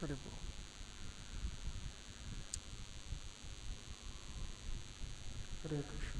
हरे बोल। हरे कृष्ण।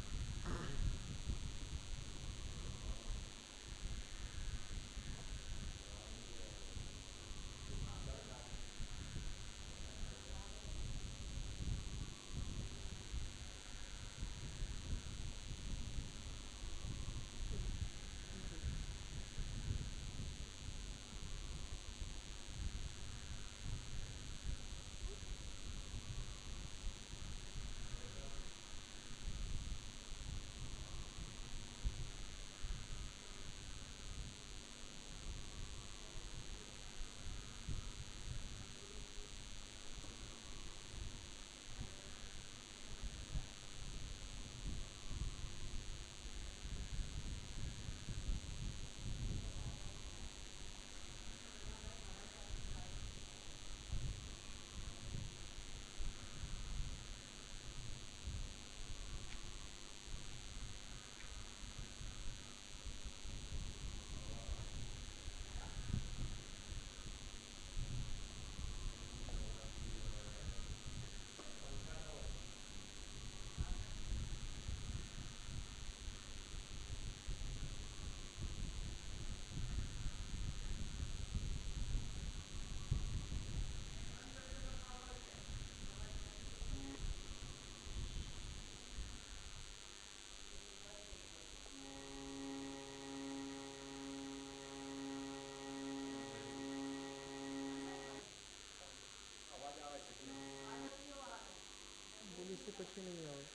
बोली से પછી नहीं આવે.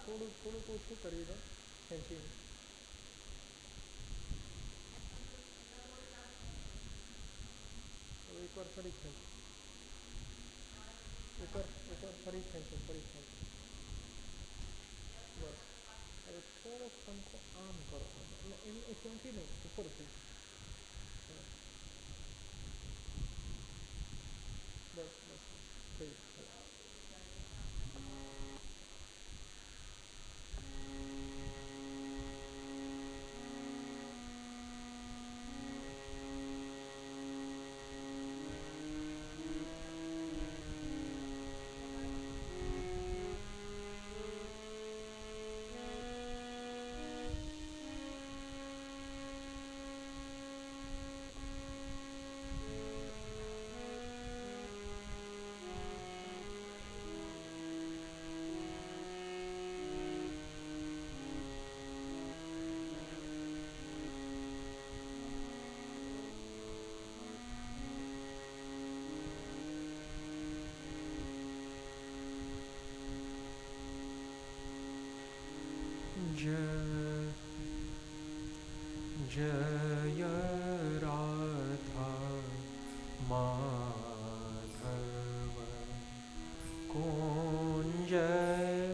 થોડું થોડુંક ઓછું કરી દો ખેંચીને. હવે એકવાર ફરી ખેંચો. એકવાર ફરી ખેંચો, ફરી ખેંચો. બસ. હવે થોડોક પંખો આમ કરો. એટલે એમ ત્યાંથી નહીં, ઉપરથી. બસ બસ થઈ ગયું. जय राधा माधव कुंज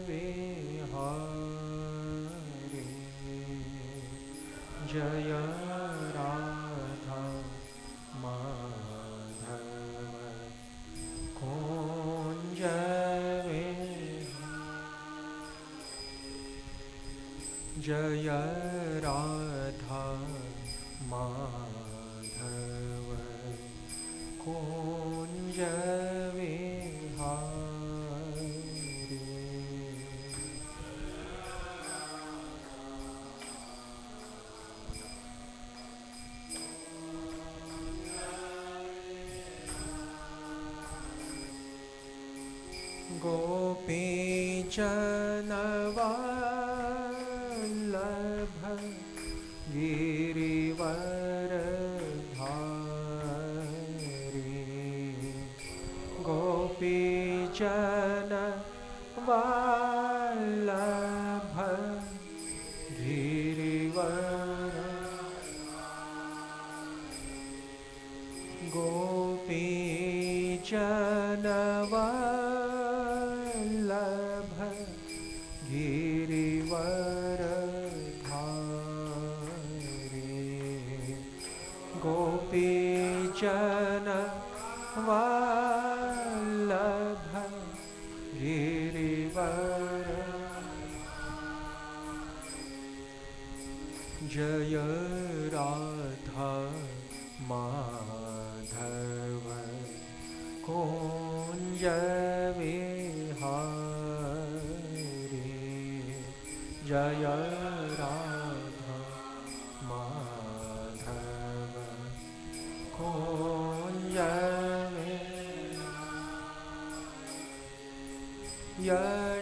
विहारी. जय राधा माधव कुंज जय राधा माधव कुंज विहारी. गोपी जनवल्लभ गिरिवरधारी. गोपी जनवल्लभ गिरिवर. गोपी जनवल्लभ गिरिवरधारी. गोपी जनवल्लभ गिरिवर. जय राधा माधव कुंज विहारी। जय राधा माधव कुंज यशोदानन्दन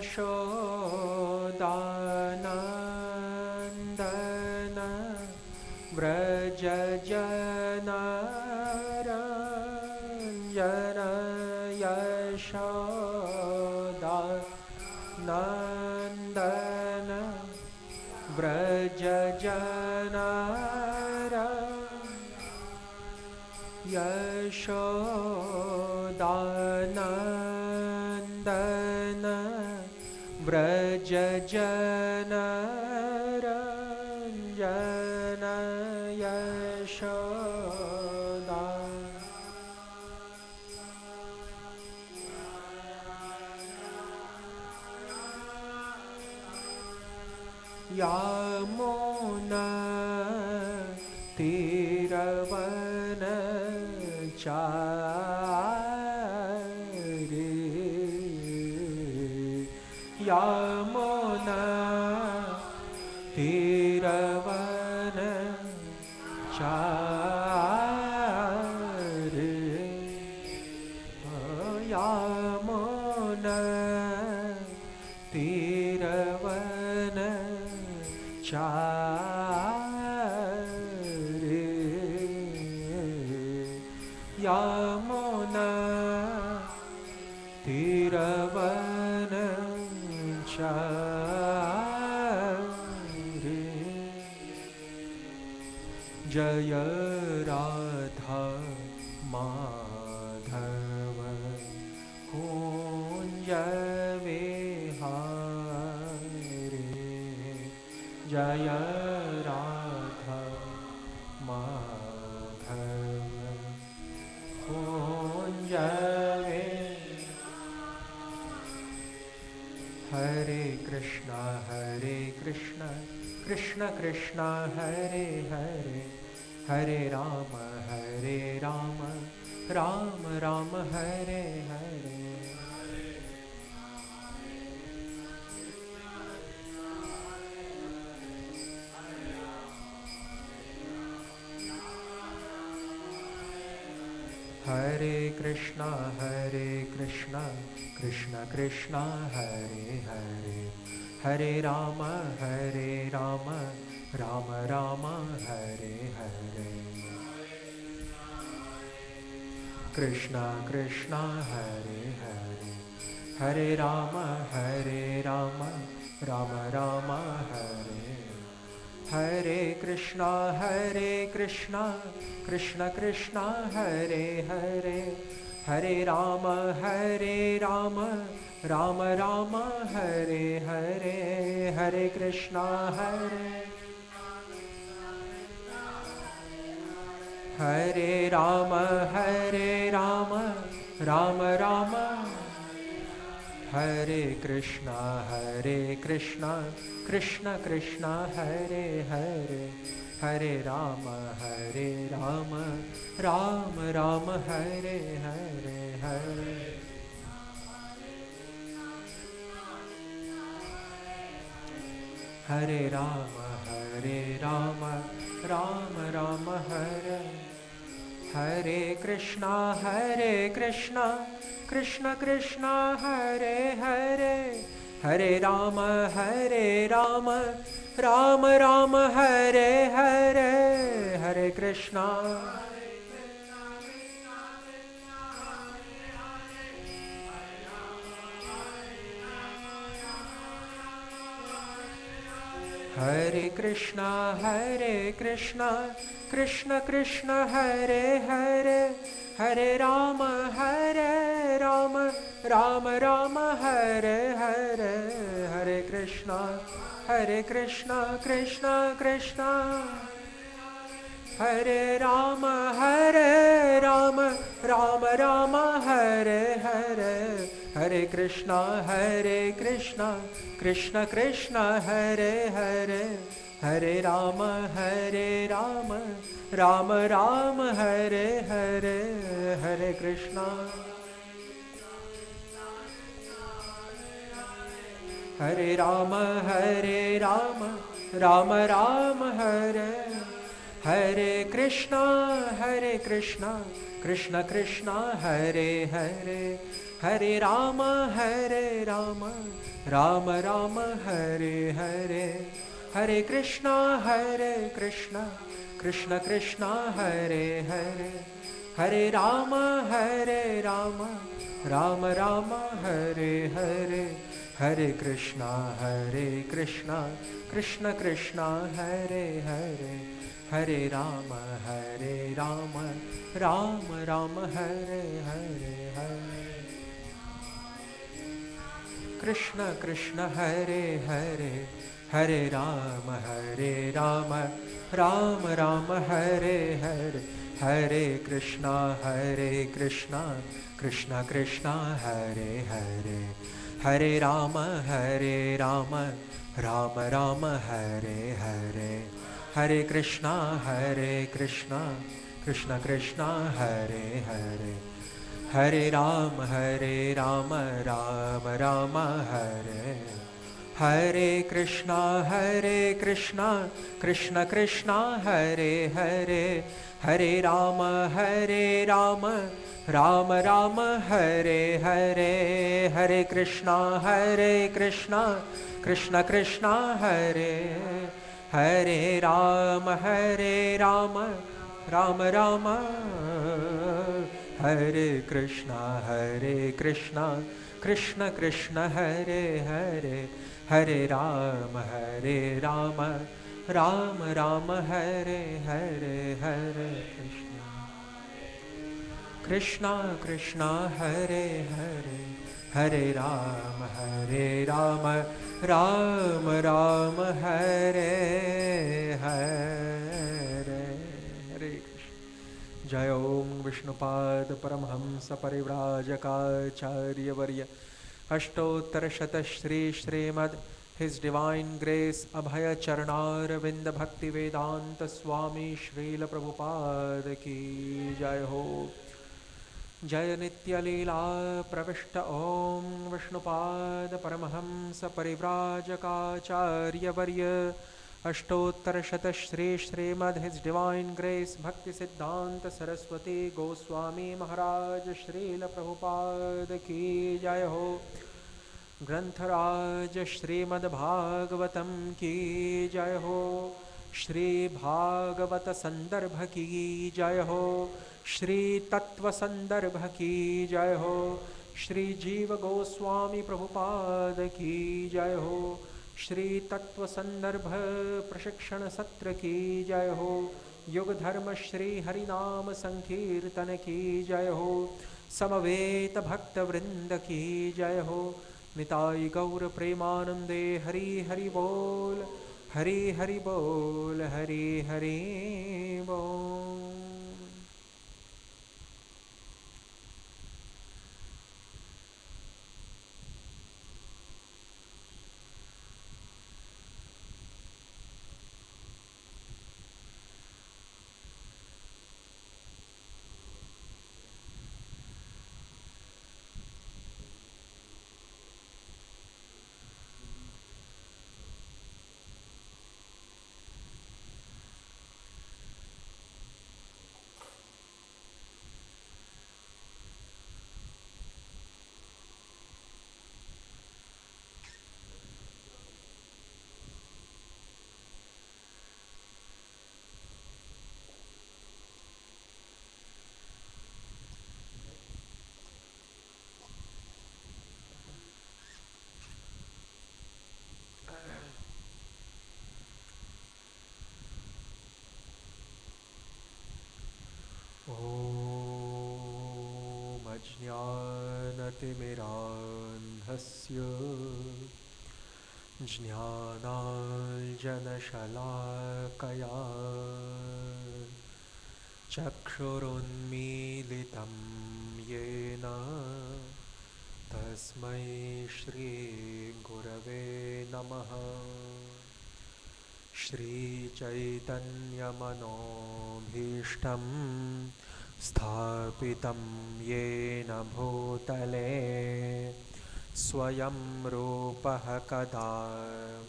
व्रज जनरञ्जन यशोदानन्दन व्रज जनरञ्जन यशोदानन्दन व्रज जनरञ्जन यशोदा। यमुना तीरवन चारि। यमुना तीरवन चारि। यमुना तीरवन चारि। यमुना तीरवन चारि। जय राधा माधव कुंज विहारी। जय राधा माधव कुंज हरे कृष्णा कृष्ण कृष्ण हरे हरे हरे राम राम राम हरे हरे। हरे कृष्णा कृष्ण कृष्ण हरे हरे हरे राम राम राम हरे हरे। कृष्णा कृष्णा हरे हरे हरे राम राम राम हरे। हरे कृष्णा कृष्ण कृष्ण हरे हरे हरे राम राम राम हरे हरे। हरे कृष्णा हरे राम राम राम हरे कृष्णा कृष्ण कृष्ण हरे हरे हरे राम राम राम हरे हरे हरे। हरे राम राम राम हरे। हरे कृष्णा कृष्ण कृष्ण हरे हरे हरे राम राम राम हरे हरे। हरे कृष्णा हरे कृष्णा कृष्ण कृष्ण हरे हरे हरे राम राम राम हरे हरे। हरे कृष्णा कृष्ण कृष्ण हरे राम राम राम हरे हरे। हरे कृष्णा कृष्ण कृष्ण हरे हरे हरे राम राम राम हरे हरे, हरे कृष्णा हरे राम राम राम हरे हरे कृष्णा कृष्ण कृष्णा हरे हरे, हरे राम राम राम हरे हरे, हरे कृष्णा कृष्ण कृष्ण हरे हरे, हरे राम राम राम हरे हरे, हरे कृष्णा कृष्ण कृष्ण हरे हरे, हरे राम राम राम हरे हरे, हरे कृष्ण कृष्ण हरे हरे, हरे राम राम राम हरे हरे, हरे कृष्णा कृष्ण कृष्ण हरे हरे, हरे राम राम राम हरे हरे, हरे कृष्णा कृष्ण कृष्ण हरे हरे, हरे राम राम राम हरे, हरे कृष्णा कृष्ण कृष्ण हरे हरे, हरे राम राम राम हरे हरे, हरे कृष्णा कृष्ण कृष्ण हरे, हरे राम राम राम हरे कृष्णा कृष्ण कृष्ण हरे हरे, हरे राम राम राम हरे हरे, हरे कृष्णा कृष्णा हरे हरे, हरे राम राम राम हरे हरे, हरे कृष्ण। जय ओम विष्णुपाद परमहंस परिव्राजकाचार्यवर्य अष्टोत्तर Shri Srimad his divine grace Abhay Charanaravinda Bhakti Vedanta स्वामी श्रील प्रभुपाद की जय हो। जय नित्य लीला प्रविष्ट ओम विष्णुपाद परमहंस परिव्राजकाचार्यवर्य अष्टोत्तर Shri Srimad his divine grace Bhakti Siddhanta Saraswati Goswami महाराज श्रील प्रभुपाद की जय हो। ग्रंथराज श्रीमद्भागवतम की जय हो, श्री भागवत संदर्भ की जय हो, श्री तत्व संदर्भ की जय हो, श्री जीव गोस्वामी प्रभुपाद की जय हो, श्री तत्व संदर्भ प्रशिक्षण सत्र की जय हो, युग धर्म श्री हरिनाम संकीर्तन की जय हो, समवेत भक्त वृंद की जय हो। निताई गौर प्रेमानंदे हरि हरि बोल, हरि हरि बोल, हरि हरि बोल। ॐ अज्ञानतिमिरान्धस्य ज्ञानाञ्जनशलाकया चक्षुरुन्मीलितं येन तस्मै श्रीगुरवे नमः। श्रीचैतन्यमनोभीष्टं स्थापितं येन भूतले स्वयं रूपः कदा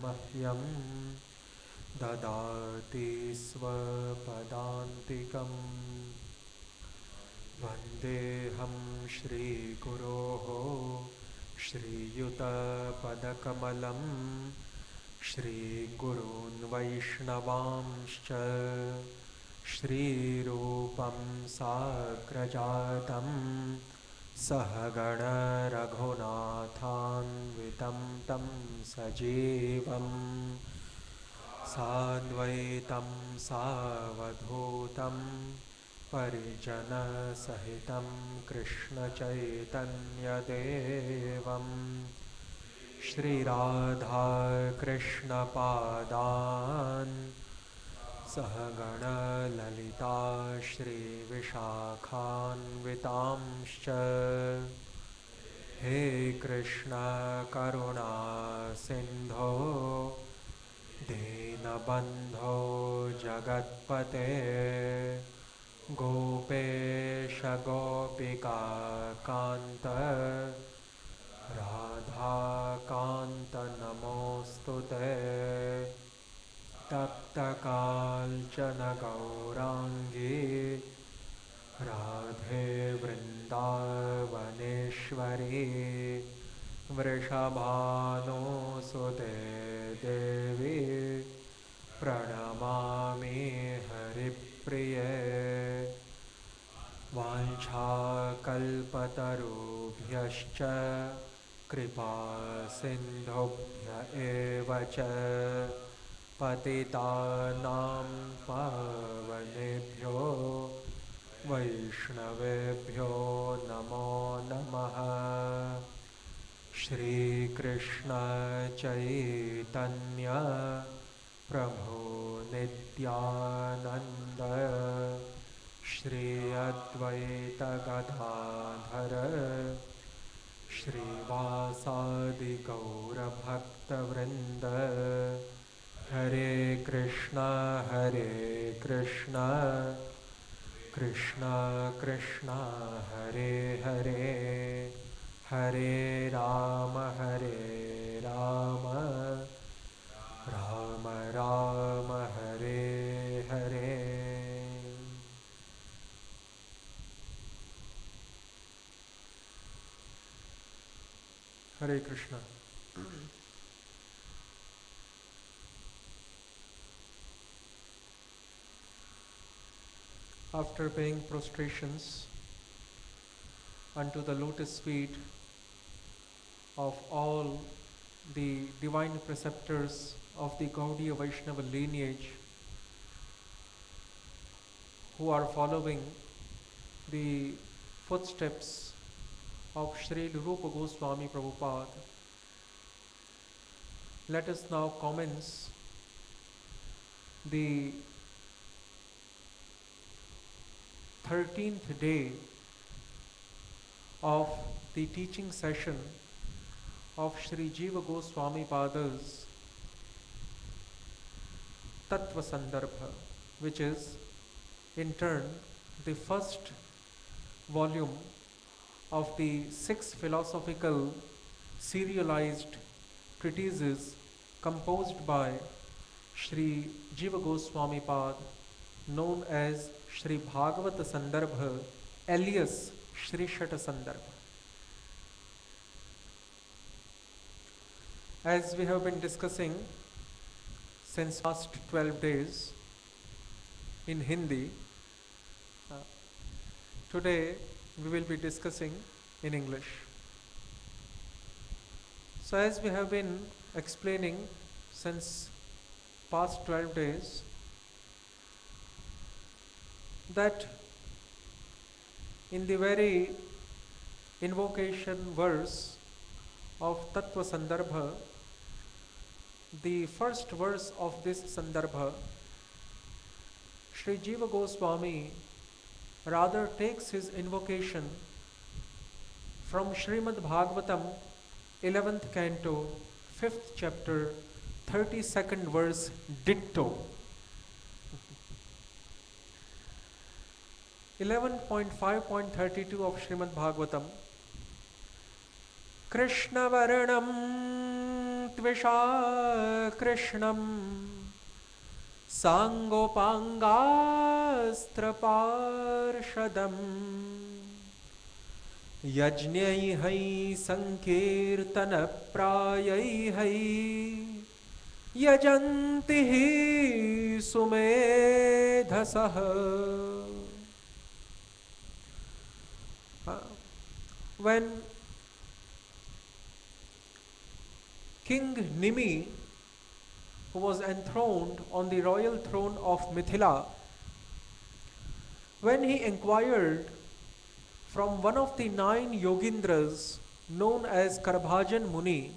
मह्यं ददाति स्वपदान्तिकम् वन्देऽहं श्रीगुरोः श्रीयुतपदकमलं श्रीगुरून् वैष्णवांश्च श्रीरूपं साग्रजातं सहगणरघुनाथान्वितं तं सजीवं साद्वैतं सावधूतं परिजनसहितं कृष्णचैतन्यदेवं श्रीराधाकृष्णपादान् सहगणललिता श्रीविशाखान्वितांश्च हे कृष्ण करुणा सिन्धो दीनबन्धो जगत्पते गोपेश गोपिका कान्त राधाकान्त नमोऽस्तुते तप्तकाञ्चन गौराङ्गी राधे वृन्दावनेश्वरी वृषभानुसुते देवी प्रणमामि हरिप्रिये वाञ्छाकल्पतरुभ्यश्च कृपासिन्धुभ्य एव च पतितानां पावनेभ्यो वैष्णवेभ्यो नमो नमः श्रीकृष्ण चैतन्य प्रभो नित्यानन्द श्री अद्वैत गदाधर श्रीवासादि गौरभक्तवृन्द हरे Krishna Krishna Krishna Hare Hare Hare Ram Ram Ram Hare Hare. Hare Krishna. After paying prostrations unto the lotus feet of all the divine preceptors of the Gaudiya Vaishnava lineage who are following the footsteps of Sri Rupa Goswami Prabhupada, let us now commence the 13th day of the teaching session of Sri Jiva Goswami Pada's Tattva Sandarbha, which is in turn the first volume of the 6 philosophical serialized treatises composed by Sri Jiva Goswami Pad, known as Sri Bhagavata Sandarbha alias Sri Shata Sandarbha. As we have been discussing since past 12 days in Hindi, today we will be discussing in English. So as we have been explaining since past 12 days, that in the very invocation verse of Tattva Sandarbha, the first verse of this Sandarbha, Sri Jiva Goswami rather takes his invocation from Srimad Bhagavatam, 11th canto, 5th chapter, 32nd verse ditto. 11.5.32 of Srimad Bhagavatam. Krishna Varanam Tvisha Krishnam Sangopangastra Parshadam Yajnyaihai Sankirtana Prayaihai Yajantihi Sumedhasaha. When King Nimi, who was enthroned on the royal throne of Mithila, when he inquired from one of the 9 Yogindras known as Karbhajan Muni,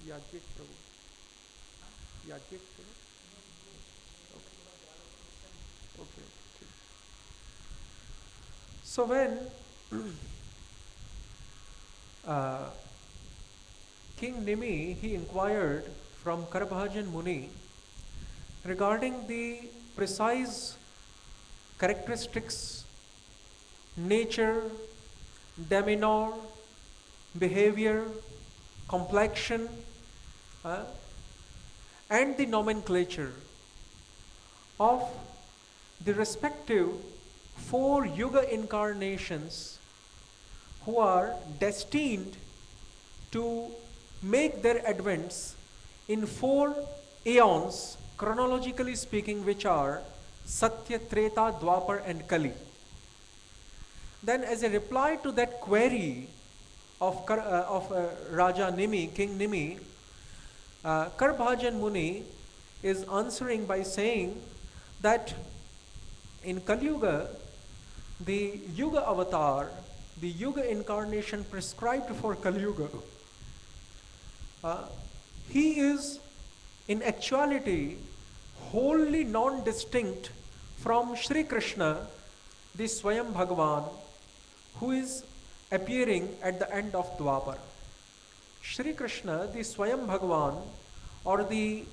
Yajnik Prabhu. Yajnik Prabhu? Okay. Okay. So when King Nimi, he inquired from Karbhajan Muni regarding the precise characteristics, nature, demeanor, behavior, complexion, and the nomenclature of the respective 4 Yuga incarnations who are destined to make their advents in 4 aeons, chronologically speaking, which are Satya, Treta, Dwapar and Kali. Then as a reply to that query of Raja Nimi, King Nimi, Karbhajan Muni is answering by saying that in Kali Yuga, the Yuga avatar, the Yuga incarnation prescribed for Kali Yuga, he is in actuality wholly non-distinct from Shri Krishna, the Swayam Bhagavan, who is appearing at the end of Dwapar. Shri Krishna, the Swayam Bhagavan, or the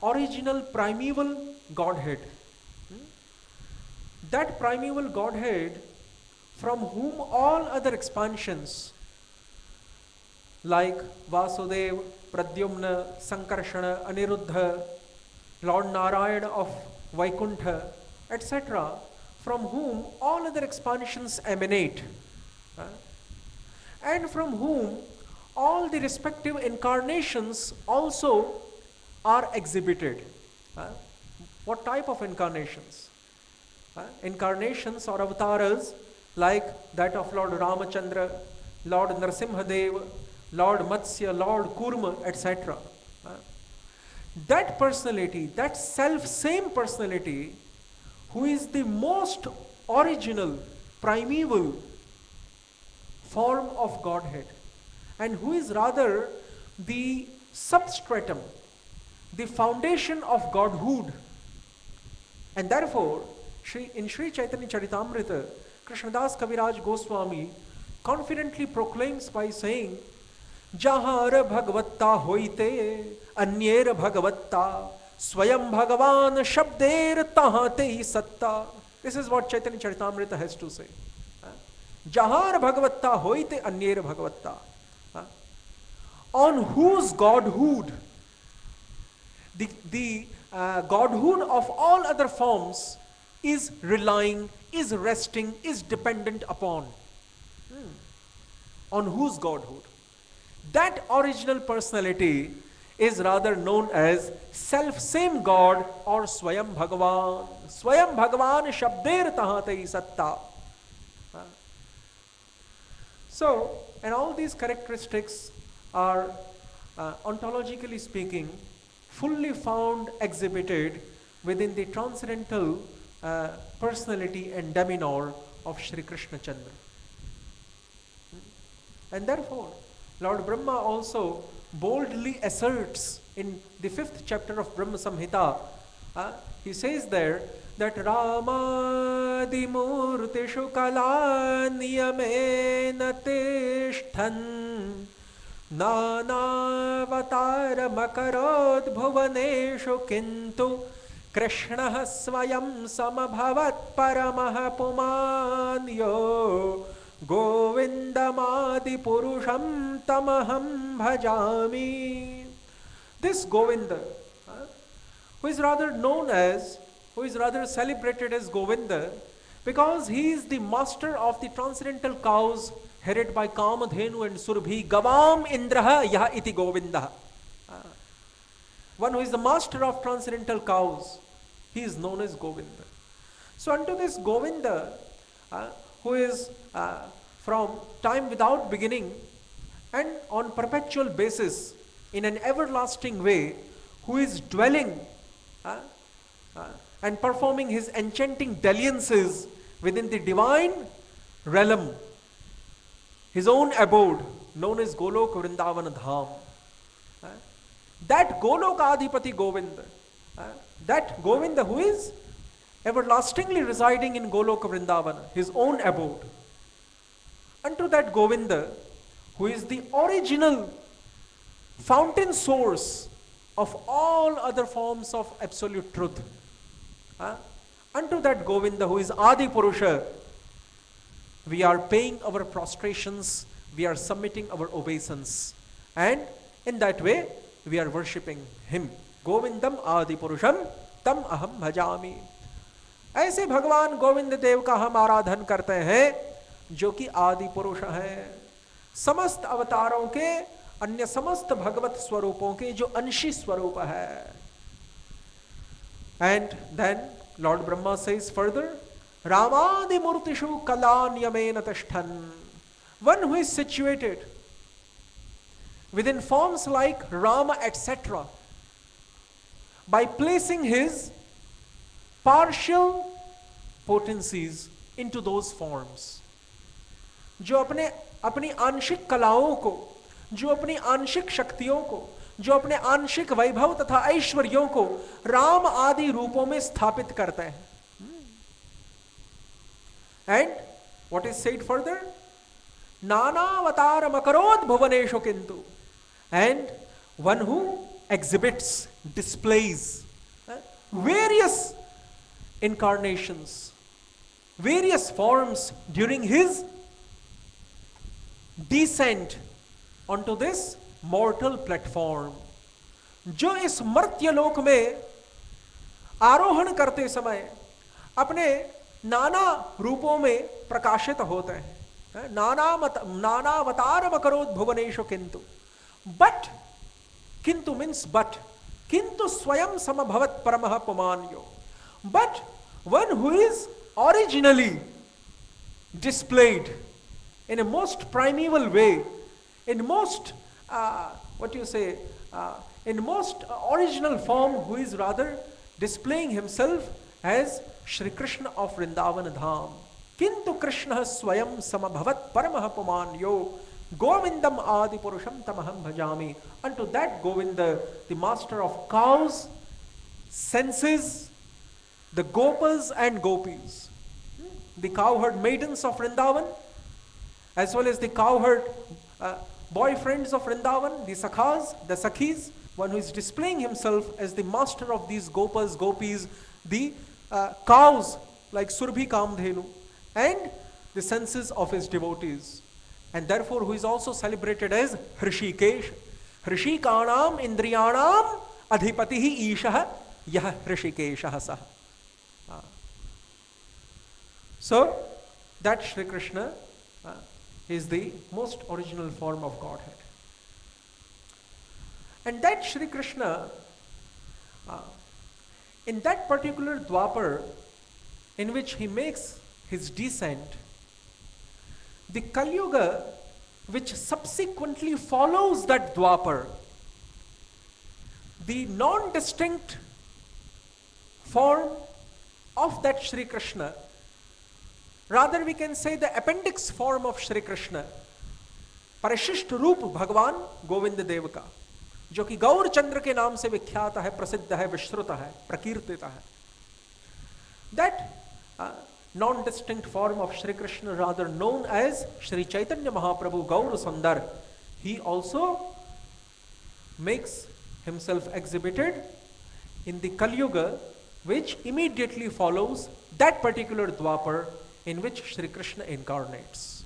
original primeval Godhead, that primeval Godhead from whom all other expansions like Vasudev, Pradyumna, Sankarshana, Aniruddha, Lord Narayana of Vaikuntha, etc., from whom all other expansions emanate, and from whom all the respective incarnations also are exhibited. What type of incarnations? Incarnations or avatars like that of Lord Ramachandra, Lord Narasimhadev, Lord Matsya, Lord Kurma, etc. That personality, that self-same personality, who is the most original, primeval form of Godhead, and who is rather the substratum, the foundation of Godhood. And therefore, in Sri Chaitanya Charitamrita, Krishnadas Kaviraj Goswami confidently proclaims by saying, Jahar Bhagavatta hoite, Anyer Bhagavatta, Swayam Bhagavan Shabder Tahate Satta. This is what Chaitanya Charitamrita has to say. Jahar Bhagavatta hoite, Anyer Bhagavatta. On whose Godhood, the Godhood of all other forms is relying, is resting, is dependent upon. On whose Godhood? That original personality is rather known as self-same God or Swayam Bhagavan. Swayam Bhagavan Shabder Tahate Satta. So, and all these characteristics are, ontologically speaking, fully found exhibited within the transcendental personality and demeanor of Shri Krishna Chandra. And therefore, Lord Brahma also boldly asserts in the 5th chapter of Brahma Samhita. He says there that Ramadimurtishu kala niyamena tishthan नानावतार मकरोद् भुवनेषु किन्तु कृष्णः स्वयं समभवत् परमः पुमान् यो गोविन्दमादिपुरुषं तमहं भजामि. This Govinda, who is rather known as, who is rather celebrated as Govinda, because he is the master of the transcendental cows headed by Kamadhenu and Surabhi. Gavam Indraha Yaha iti Govinda. One who is the master of transcendental cows, he is known as Govinda. So unto this Govinda, who is from time without beginning and on perpetual basis in an everlasting way, who is dwelling and performing his enchanting dalliances within the divine realm, his own abode, known as Golok Vrindavan Dham. That Golokadhipati Govinda, that Govinda who is everlastingly residing in Golok Vrindavana, his own abode. Unto that Govinda, who is the original fountain source of all other forms of absolute truth. Unto that Govinda, who is Adi Purusha, we are paying our prostrations, we are submitting our obeisance, and in that way we are worshipping him. Govindam Adi Purusham tam aham bhajami. ऐसे भगवान गोविंद देव का हम आराधन करते हैं जो कि आदि पुरुष हैं, समस्त अवतारों के, अन्य समस्त भगवत स्वरूपों के जो अंशी स्वरूप है. And then Lord Brahma says further, Ramadi Murtishu Kalanyamena Tashthan. One who is situated within forms like Rama, etc., by placing his partial potencies into those forms. जो अपनी आंशिक कलाओं को, जो अपनी आंशिक शक्तियों को, जो अपने आंशिक वैभव तथा ऐश्वर्यों को राम आदि रूपों में स्थापित करते हैं. And what is said further? Nanavatar makarodh bhuvaneshu kintu. And one who exhibits, displays various incarnations, various forms during his descent onto this mortal platform. जो इस मर्त्य लोक में आरोहण करते समय अपने नाना रूपों में प्रकाशित होते हैं. नानावतार मकरोद् भुवनेषु किंतु. बट, किंतु मीन्स बट, किंतु स्वयं समभवत् परमः पुमान्यो. But one who is originally displayed in a most primeval way, in most, in most original form, who is rather displaying himself as Shri Krishna of Vrindavan Dham. Kintu Krishna swayam samabhavat paramah pumanyo Govindam Adi Purusham tamaham bhajami. Unto that Govinda, the master of cows, senses, the gopas and gopis, the cowherd maidens of Vrindavan, as well as the cowherd boyfriends of Vrindavan, the sakhas, the sakhis, one who is displaying himself as the master of these gopas, gopis, the cows like Surabhi Kamdhenu, and the senses of his devotees. And therefore who is also celebrated as Hrishikesh. Hrishikanam Indriyanam Adhipatihi Ishah Yah Hrishikeshah Sah. So that Shri Krishna is the most original form of Godhead. And that Shri Krishna, in that particular Dwapar in which he makes his descent, the Kali Yuga which subsequently follows that Dwapar, the non-distinct form of that Shri Krishna, rather we can say the appendix form of Shri Krishna, Parashishta Roop Bhagavan Govinda Devaka. जो कि गौरचंद्र के नाम से विख्यात है, प्रसिद्ध है, विश्रुत है, प्रकीर्तित है, that non-distinct form of Shri Krishna, rather known as Shri Chaitanya Mahaprabhu Gaur Sundar, he also makes himself exhibited in the Kali Yuga, which immediately follows that particular Dwapar in which Shri Krishna incarnates.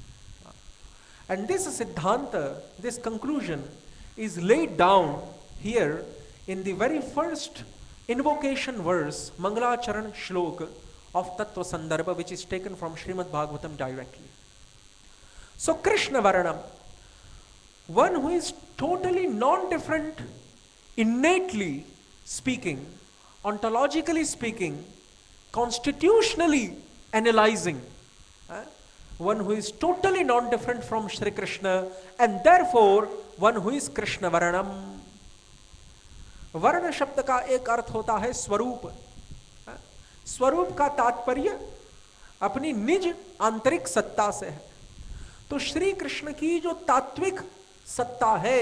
And this Siddhanta, this conclusion is laid down here in the very first invocation verse, Mangalacharan Shlok of Tattva Sandarbha, which is taken from Srimad Bhagavatam directly. So Krishna Varanam, one who is totally non-different, innately speaking, ontologically speaking, constitutionally analyzing, one who is totally non-different from Shri Krishna, and therefore one who is Krishna Varanam. वर्ण शब्द का एक अर्थ होता है स्वरूप. स्वरूप का तात्पर्य अपनी निज आंतरिक सत्ता से है. तो श्री कृष्ण की जो तात्विक सत्ता है,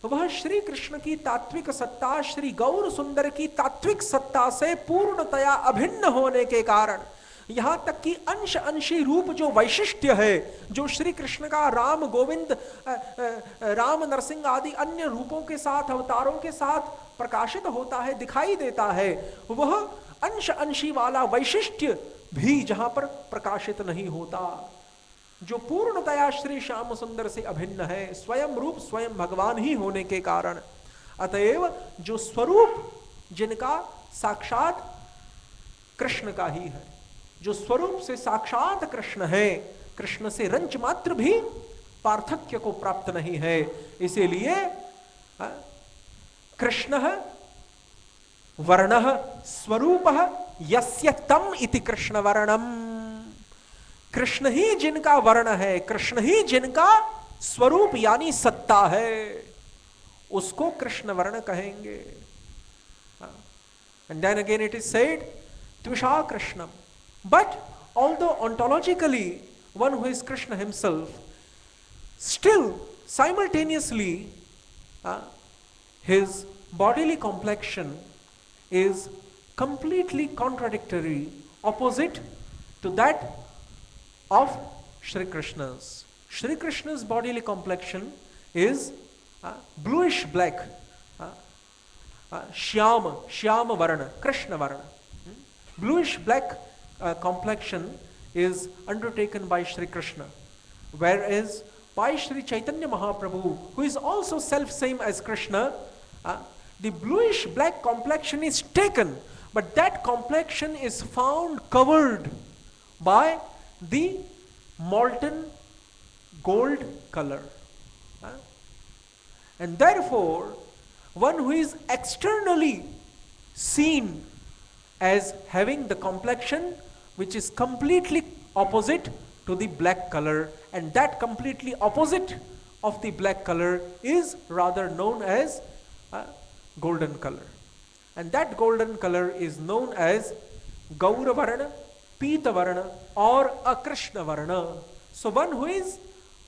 वह श्री कृष्ण की तात्विक सत्ता श्री गौर सुंदर की तात्विक सत्ता से पूर्णतया अभिन्न होने के कारण यहां तक कि अंश अंशी रूप जो वैशिष्ट्य है, जो श्री कृष्ण का राम, गोविंद, राम, नरसिंह आदि अन्य रूपों के साथ, अवतारों के साथ प्रकाशित होता है, दिखाई देता है, वह अंश अंशी वाला वैशिष्ट्य भी जहां पर प्रकाशित नहीं होता, जो पूर्णतया श्री श्याम सुंदर से अभिन्न है, स्वयं रूप स्वयं भगवान ही होने के कारण. अतएव जो स्वरूप जिनका साक्षात कृष्ण का ही है, जो स्वरूप से साक्षात कृष्ण है, कृष्ण से रंच मात्र भी पार्थक्य को प्राप्त नहीं है. इसीलिए कृष्ण वर्णः स्वरूपः यस्य तम इति कृष्ण वर्णम. कृष्ण ही जिनका वर्ण है, कृष्ण ही जिनका स्वरूप यानी सत्ता है, उसको कृष्ण वर्ण कहेंगे. And then again it is said त्विषा कृष्णम. But although ontologically one who is Krishna himself, still simultaneously his bodily complexion is completely contradictory, opposite to that of Shri Krishna's. Shri Krishna's bodily complexion is bluish black, Shyama Varana, Krishna Varana. Bluish black complexion is undertaken by Shri Krishna, whereas by Shri Chaitanya Mahaprabhu, who is also self-same as Krishna, the bluish black complexion is taken, but that complexion is found covered by the molten gold color. And therefore, one who is externally seen as having the complexion which is completely opposite to the black color, and that completely opposite of the black color is rather known as golden color, and that golden color is known as Gaura Varna, Pita Varna or Akrishna Varna. So one who is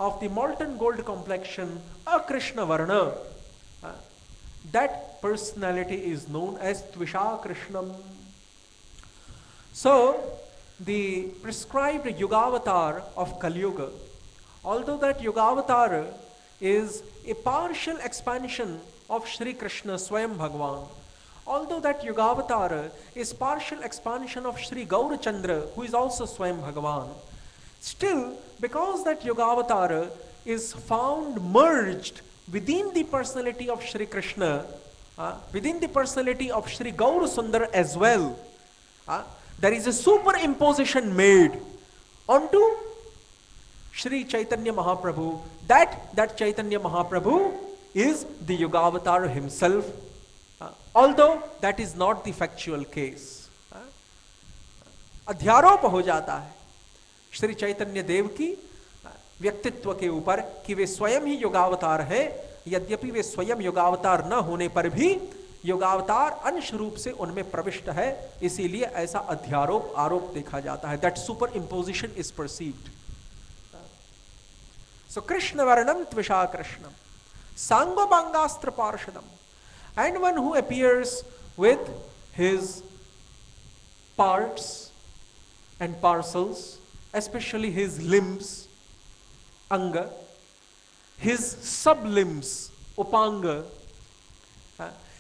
of the molten gold complexion, Akrishna Varna, that personality is known as Tvisha Krishnam. So the prescribed Yugavatar of Kali Yuga, although that Yugavatar is a partial expansion of Shri Krishna Swayam Bhagwan, although that Yugavatar is partial expansion of Shri Gaurachandra, who is also Swayam Bhagwan, still because that Yugavatar is found merged within the personality of Shri Krishna, within the personality of Shri Gaur Sundar as well, there is a superimposition made onto Shri Chaitanya Mahaprabhu, that Chaitanya Mahaprabhu is the Yugavatar himself, although that is not the factual case. अध्यारोप हो जाता है श्री चैतन्य देव की व्यक्तित्व के ऊपर कि वे स्वयं ही युगावतार हैं, यद्यपि वे स्वयं युगावतार न होने पर भी युगावतार अंश रूप से उनमें प्रविष्ट है, इसीलिए ऐसा अध्यारोप आरोप देखा जाता है. That super imposition is perceived. So कृष्ण वर्णम त्विषा कृष्णम. Sangopangastra Parshadam. And one who appears with his parts and parcels, especially his limbs, anga, his sublimbs, upanga,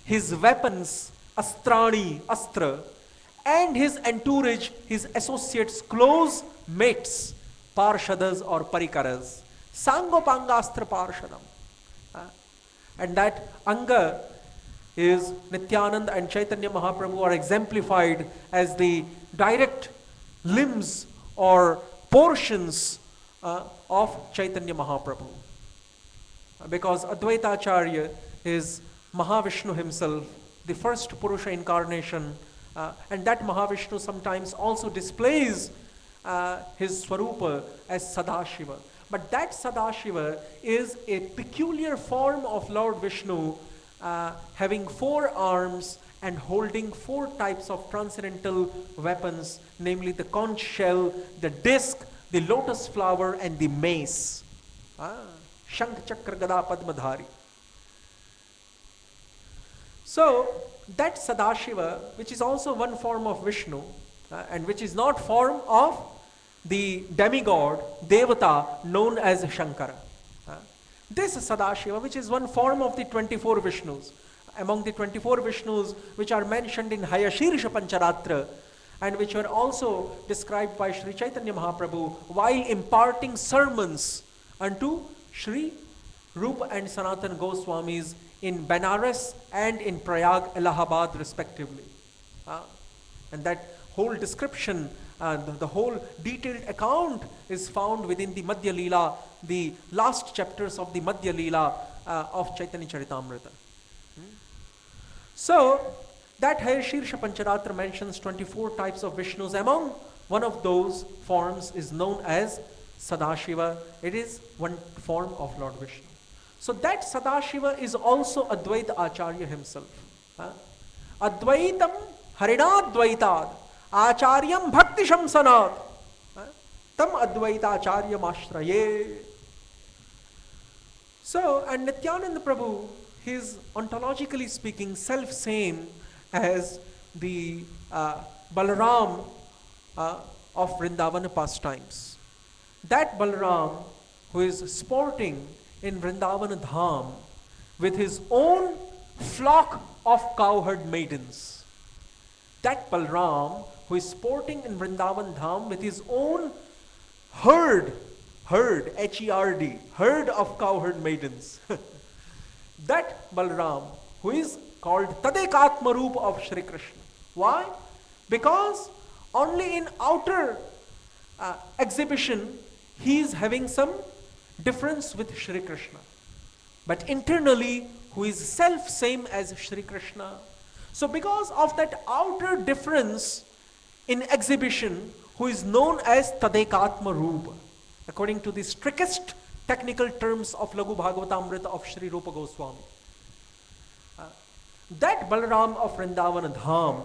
his weapons, astrani, astra, and his entourage, his associates, close mates, parshadas or parikaras. Sangopangastra Parshadam. And that anga is Nityananda and Chaitanya Mahaprabhu are exemplified as the direct limbs or portions of Chaitanya Mahaprabhu. Because Advaita Acharya is Mahavishnu himself, the first Purusha incarnation, and that Mahavishnu sometimes also displays his Swarupa as Sadashiva. But that Sadashiva is a peculiar form of Lord Vishnu, having 4 arms and holding 4 types of transcendental weapons, namely the conch shell, the disc, the lotus flower, and the mace. Shankh Chakra Gada Padmadhari. So that Sadashiva, which is also one form of Vishnu, and which is not form of the demigod, Devata, known as Shankara. This Sadashiva, which is one form of the 24 Vishnus, among the 24 Vishnus which are mentioned in Hayashirsha Pancharatra, and which were also described by Sri Chaitanya Mahaprabhu while imparting sermons unto Sri Rupa and Sanatana Goswamis in Benares and in Prayag, Allahabad respectively. And that whole description, the whole detailed account is found within the Madhya Leela, the last chapters of the Madhya Leela of Chaitanya Charitamrita. So, that Hayashirsha Pancharatra mentions 24 types of Vishnus. Among one of those forms is known as Sadashiva. It is one form of Lord Vishnu. So that Sadashiva is also Advaita Acharya himself. Advaitam Harinadvaitad Acharyam Bhakti Shamsanat Tam Advaita Acharyam Ashraye. So, and Nityananda Prabhu, he is ontologically speaking self-same as the Balaram of Vrindavana pastimes. That Balaram who is sporting in Vrindavana Dham with his own flock of cowherd maidens. That Balaram who is sporting in Vrindavan Dham with his own herd, H-E-R-D, herd of cowherd maidens. That Balaram who is called Tadekatma Roop of Shri Krishna. Why? Because only in outer exhibition he is having some difference with Shri Krishna. But internally who is self-same as Shri Krishna. So because of that outer difference in exhibition, who is known as Tadekatma Roop, according to the strictest technical terms of Lagu Bhagavatamrita of Sri Rupa Goswami. That Balaram of Vrindavana Dham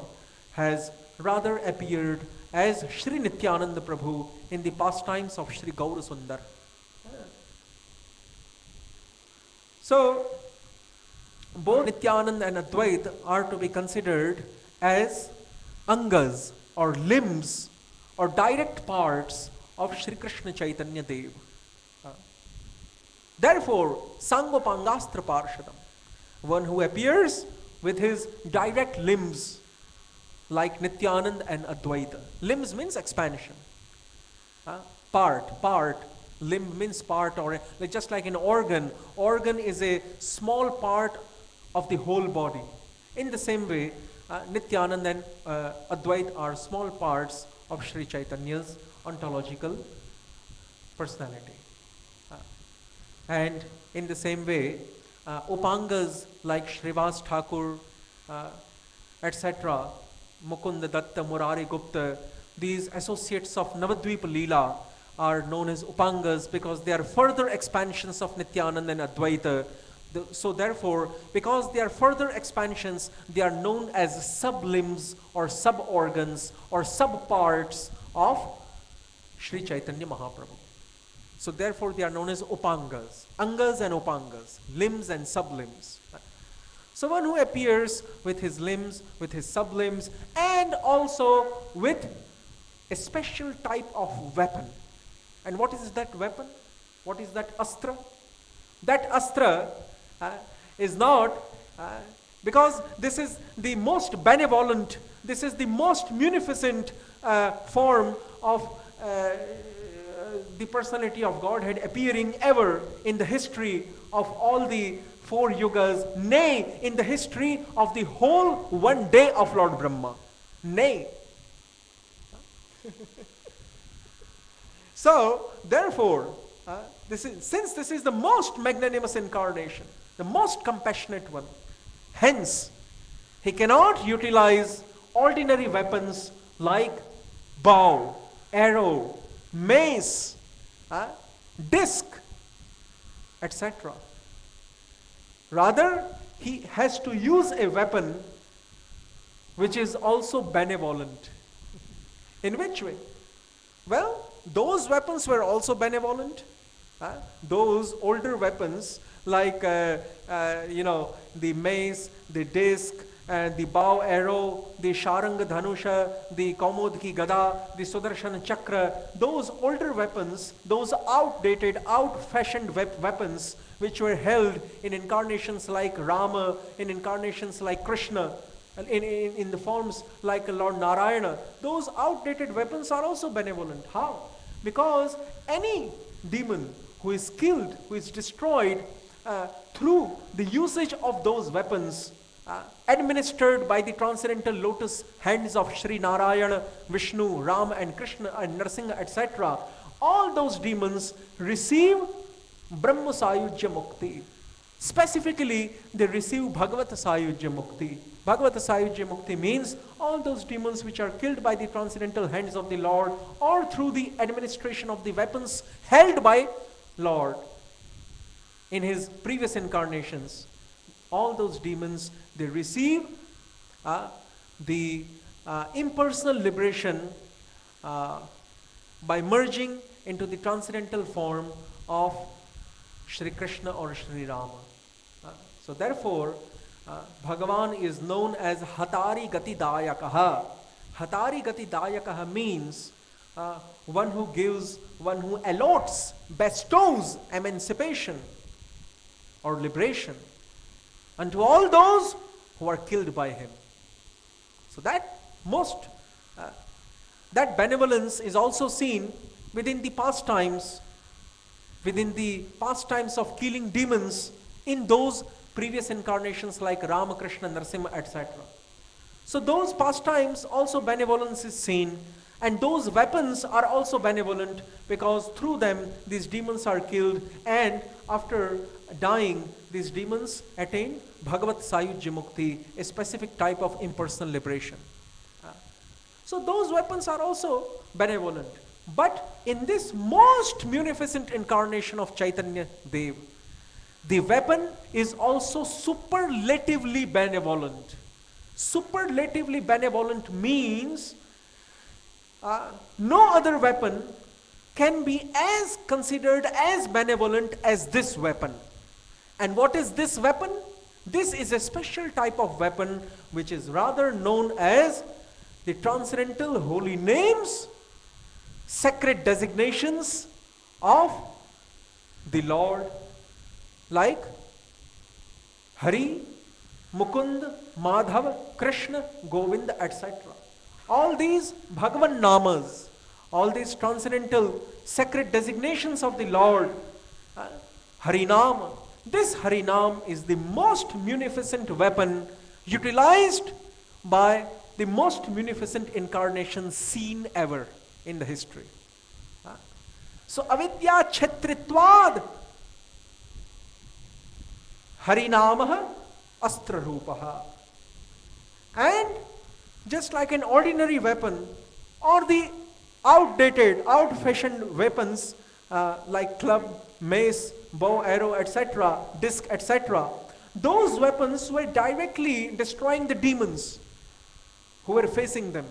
has rather appeared as Sri Nityananda Prabhu in the pastimes of Sri Gaura Sundar. So, both Nityananda and Advaita are to be considered as angas or limbs or direct parts of Sri Krishna Chaitanya Dev. Therefore, Sangopangastra Parshadam, one who appears with his direct limbs like Nityananda and Advaita. Limbs means expansion. Part. Limb means part, or just like an organ. Organ is a small part of the whole body. In the same way, Nityananda and Advaita are small parts of Sri Chaitanya's ontological personality. And in the same way, Upangas like Shrivas Thakur, etc., Mukunda Datta, Murari Gupta, these associates of Navadvipa Leela are known as Upangas because they are further expansions of Nityananda and Advaita. So therefore, because they are further expansions, they are known as sublimbs or sub-organs or sub-parts of Sri Chaitanya Mahaprabhu. So therefore they are known as Upangas. Angas and Upangas, limbs and sublimbs. So one who appears with his limbs, with his sublimbs, and also with a special type of weapon. And what is that weapon? What is that astra? That astra is not, because this is the most benevolent, this is the most munificent form of the personality of Godhead appearing ever in the history of all the 4 yugas, nay, in the history of the whole one day of Lord Brahma. Nay. So, therefore, since this is the most magnanimous incarnation, the most compassionate one, hence, he cannot utilize ordinary weapons like bow, arrow, mace, disc, etc. Rather, he has to use a weapon which is also benevolent. In which way? Well, those weapons were also benevolent. Those older weapons like, the mace, the disc, the bow arrow, the Sharanga Dhanusha, the Kaumodki Gada, the Sudarshan Chakra, those older weapons, those outdated, out-fashioned weapons which were held in incarnations like Rama, in incarnations like Krishna, in the forms like Lord Narayana, those outdated weapons are also benevolent. How? Because any demon who is killed, who is destroyed through the usage of those weapons administered by the transcendental lotus hands of Sri Narayana, Vishnu, Ram and Krishna and Narsingha, etc., all those demons receive Brahma Sayujya Mukti. Specifically, they receive Bhagavata Sayujya Mukti. Bhagavata Sayujya Mukti means all those demons which are killed by the transcendental hands of the Lord or through the administration of the weapons held by Lord in his previous incarnations. All those demons, they receive the impersonal liberation by merging into the transcendental form of Shri Krishna or Shri Rama. So therefore, Bhagavan is known as Hatari Gati Dayakaha. Hatari Gati Dayakaha means one who gives, one who allots, bestows emancipation or liberation unto all those who are killed by him. So that benevolence is also seen within the pastimes of killing demons in those previous incarnations like Rama, Krishna, Narsimha, etc. So those pastimes also benevolence is seen, and those weapons are also benevolent because through them these demons are killed, and after dying these demons attain Bhagavat Sayujya Mukti, a specific type of impersonal liberation. So those weapons are also benevolent. But in this most munificent incarnation of Chaitanya Dev, the weapon is also superlatively benevolent. Superlatively benevolent means no other weapon can be as considered as benevolent as this weapon. And what is this weapon? This is a special type of weapon which is rather known as the transcendental holy names, sacred designations of the Lord, like Hari, Mukund, Madhava, Krishna, Govinda, etc. All these Bhagavan Namas, all these transcendental sacred designations of the Lord, Harinam. This Harinam is the most munificent weapon utilized by the most munificent incarnation seen ever in the history. So avidya kshetritvad Harinamaha astra rupaha. And just like an ordinary weapon or the outdated, out-fashioned weapons like club, mace, bow, arrow, etc., disc, etc., those weapons were directly destroying the demons who were facing them.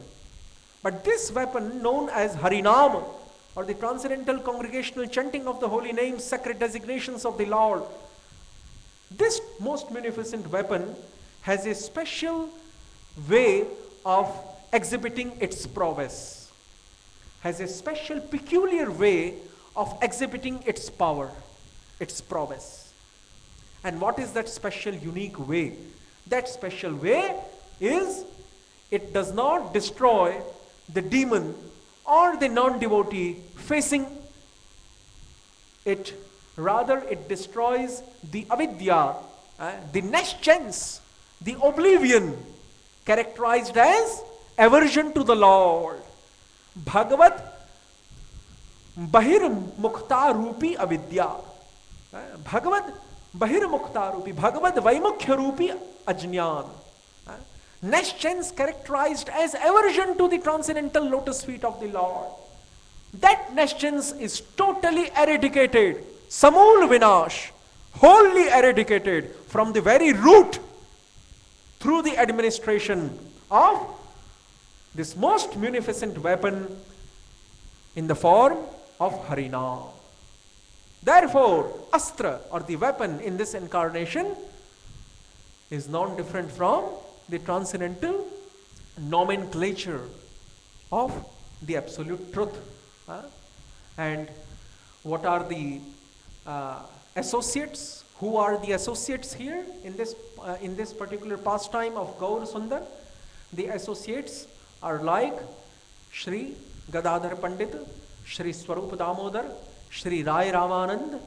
But this weapon known as Harinam, or the transcendental congregational chanting of the holy names, sacred designations of the Lord, this most munificent weapon has a special way of exhibiting its prowess, has a special peculiar way of exhibiting its power, its prowess. And what is that special unique way? That special way is, it does not destroy the demon or the non-devotee facing it, rather it destroys the avidya, the neschance, the oblivion characterized as aversion to the Lord. Bhagavat bahir mukta rupi avidya. Bhagavat bahir mukta rupi, Bhagavat vaimukhya rupi ajnyan. Neschance characterized as aversion to the transcendental lotus feet of the Lord. That neschance is totally eradicated, samul vinash, wholly eradicated from the very root through the administration of this most munificent weapon in the form of Harinam. Therefore, astra, or the weapon in this incarnation, is non-different from the transcendental nomenclature of the absolute truth. And what are the associates? Who are the associates here in this particular pastime of Gaur Sundar? The associates are like Shri Gadadhar Pandit, Shri Swarup Damodar, Shri Rai Ramanand,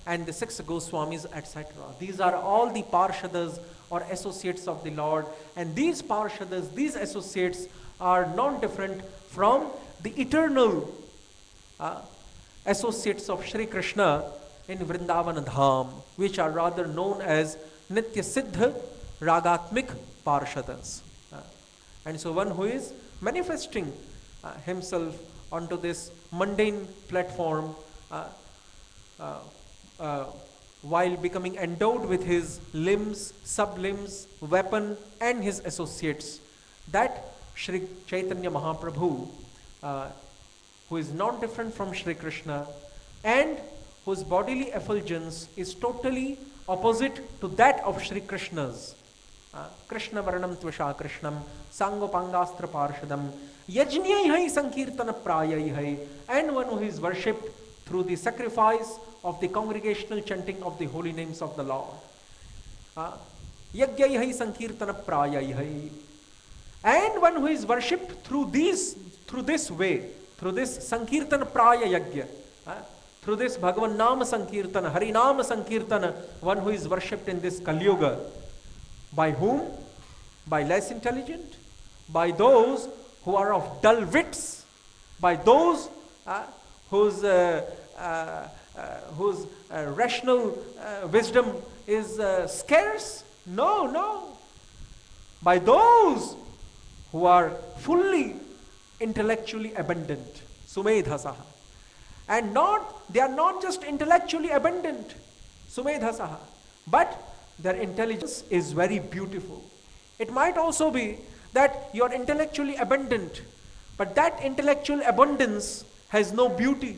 and the 6 Goswamis, etc. These are all the Parshadas or associates of the Lord, and these Parshadas, these associates, are non-different from the eternal associates of Shri Krishna in Vrindavan Dham, which are rather known as Nitya Siddha Ragatmik Parshadas. And so one who is manifesting himself onto this mundane platform while becoming endowed with his limbs, sublimbs, weapon, and his associates, that Shri Chaitanya Mahaprabhu, who is not different from Shri Krishna, and whose bodily effulgence is totally opposite to that of Shri Krishna's. Krishna Varanam Tvasha Krishnam Sangopangastra Parshadam Yajnyai Sankirtana Prayai, and one who is worshipped through the sacrifice of the congregational chanting of the holy names of the Lord. Yagyai Sankirtana Prayai, and one who is worshipped through this way, through this Sankirtana Praya Yagya, through this Bhagavan Nama Sankirtana, Harinama Sankirtana, one who is worshipped in this Kali Yuga. By whom? By less intelligent, by those who are of dull wits, by those whose rational wisdom is scarce? No. By those who are fully intellectually abundant, Sumedhasaha. And they are not just intellectually abundant, Sumedhasaha, but their intelligence is very beautiful. It might also be that you are intellectually abundant, but that intellectual abundance has no beauty.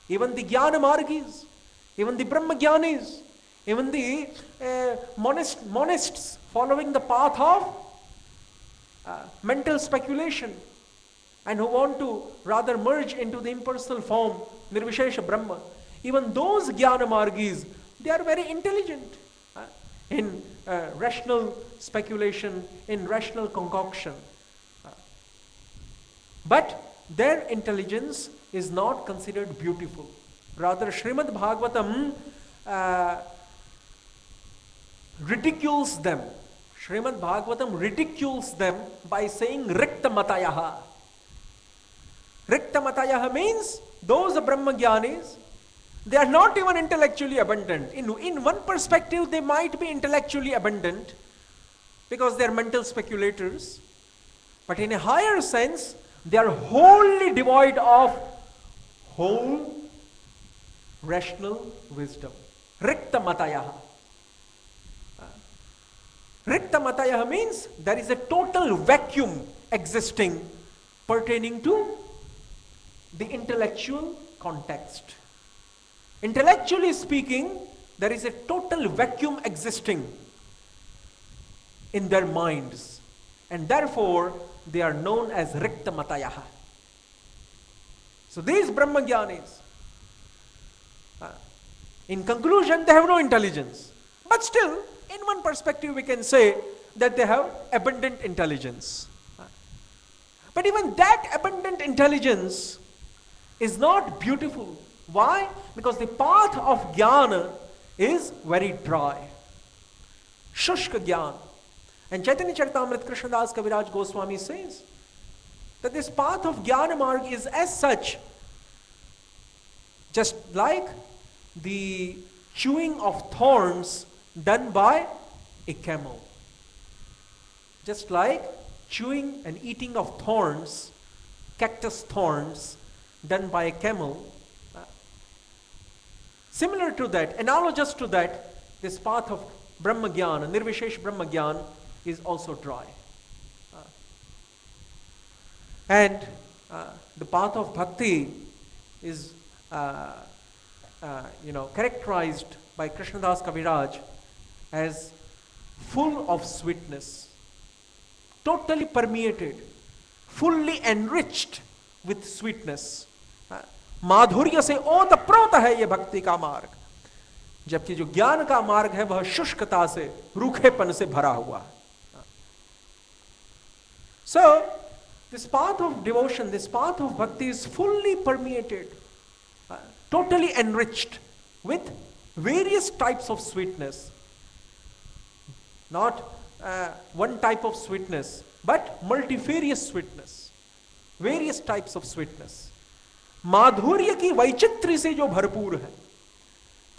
Even the Jnana Margis, even the Brahma Jnanis, even the monists following the path of mental speculation, and who want to rather merge into the impersonal form, Nirvishesha Brahma, even those Jnana Margis, they are very intelligent in rational speculation, in rational concoction. But their intelligence is not considered beautiful. Rather, Srimad Bhagavatam ridicules them. Srimad Bhagavatam ridicules them by saying Rikta Matayaha. Rikta Matayaha means those Brahma Jnanis, they are not even intellectually abundant. In one perspective, they might be intellectually abundant because they are mental speculators. But in a higher sense, they are wholly devoid of whole rational wisdom. Rikta Matayaha. Rikta Matayaha means there is a total vacuum existing pertaining to the intellectual context. Intellectually speaking, there is a total vacuum existing in their minds, and therefore they are known as Rikta Matayaha. So these Brahmagyanis, in conclusion, they have no intelligence. But still, in one perspective, we can say that they have abundant intelligence. But even that abundant intelligence is not beautiful. Why? Because the path of jnana is very dry. Shushka jnana. And Chaitanya Charitamrita Krishnadas Kaviraj Goswami says that this path of jnana marg is as such, just like the chewing of thorns done by a camel. Just like chewing and eating of thorns, cactus thorns, done by a camel. Similar to that, analogous to that, this path of Brahmagyan, Nirvishesh Brahmagyan, is also dry. And the path of bhakti is characterized by Krishnadas Kaviraj as full of sweetness, totally permeated, fully enriched with sweetness. माधुर्य से ओतप्रोत है ये भक्ति का मार्ग, जबकि जो ज्ञान का मार्ग है वह शुष्कता से, रूखेपन से भरा हुआ है. So this path of devotion, this path of bhakti is fully permeated, totally enriched with various types of sweetness. Not one type of sweetness, but multifarious sweetness. Various types of sweetness. माधुर्य की वैचित्र्य से जो भरपूर है,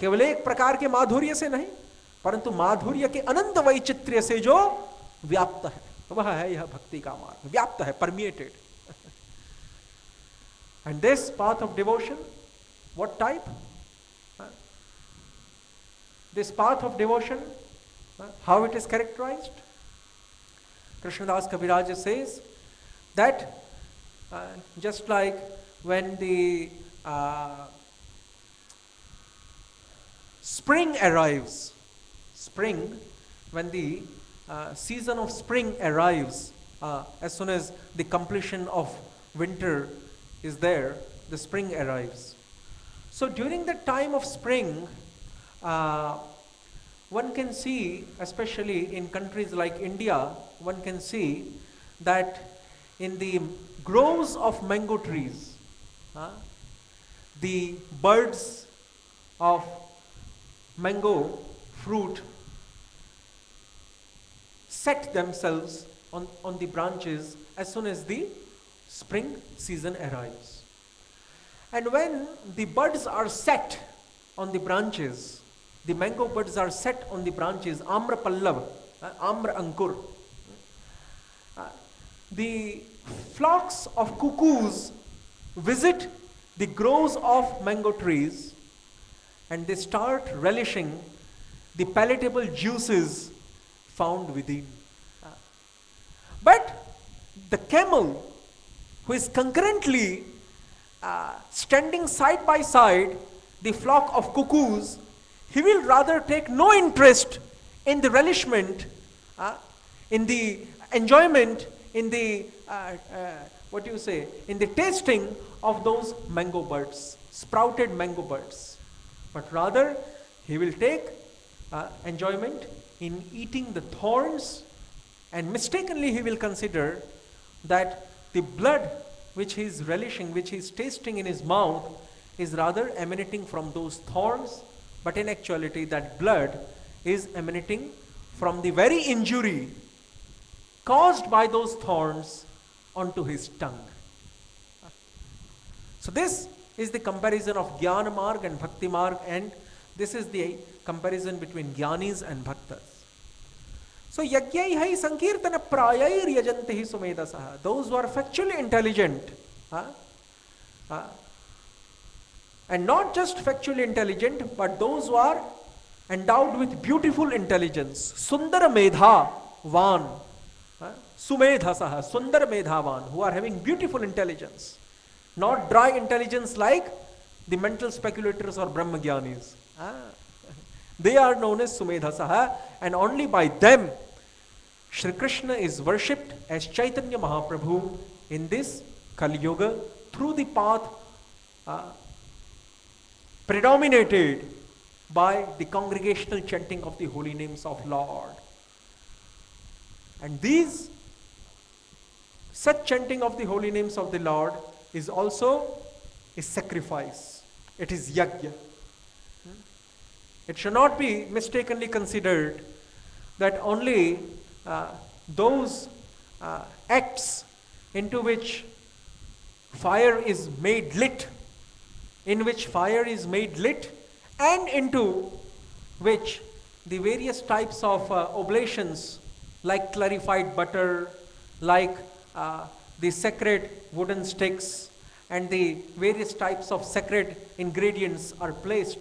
केवल एक प्रकार के माधुर्य से नहीं, परंतु माधुर्य के अनंत वैचित्र्य से जो व्याप्त है, वह है यह भक्ति का मार्ग. व्याप्त है, permeated. And this path of devotion, what type? This path of devotion, how it is characterized? Krishnadas Kaviraj says that just like when the spring arrives, when the season of spring arrives, as soon as the completion of winter is there, the spring arrives. So during the time of spring, one can see, especially in countries like India, one can see that in the groves of mango trees, the birds of mango fruit set themselves on the branches as soon as the spring season arrives. And when the buds are set on the branches, the mango buds are set on the branches, Amra Pallav, Amra Ankur, the flocks of cuckoos visit the groves of mango trees and they start relishing the palatable juices found within. But the camel, who is concurrently standing side by side the flock of cuckoos, he will rather take no interest in the relishment, in the enjoyment, in the in the tasting of those mango buds, sprouted mango buds, but rather he will take enjoyment in eating the thorns, and mistakenly he will consider that the blood which he is relishing, which he is tasting in his mouth, is rather emanating from those thorns, but in actuality that blood is emanating from the very injury caused by those thorns onto his tongue. So this is the comparison of Jnana Marg and Bhakti Marg, and this is the comparison between Jnanis and Bhaktas. So Yagyai Sankirtana Prayair Yajanti Sumedasaha, those who are factually intelligent, and not just factually intelligent, but those who are endowed with beautiful intelligence, Sundara Medha Van, Sumedhasaha, Sundara Medhavan, who are having beautiful intelligence. not dry intelligence like the mental speculators or Brahmagyanis. They are known as Sumedhasaha, and only by them Shri Krishna is worshipped as Chaitanya Mahaprabhu in this Kali Yuga through the path predominated by the congregational chanting of the holy names of Lord. And such chanting of the holy names of the Lord is also a sacrifice. It is yajna. It should not be mistakenly considered that only those acts into which fire is made lit, and into which the various types of oblations like clarified butter, like the sacred wooden sticks, and the various types of sacred ingredients are placed.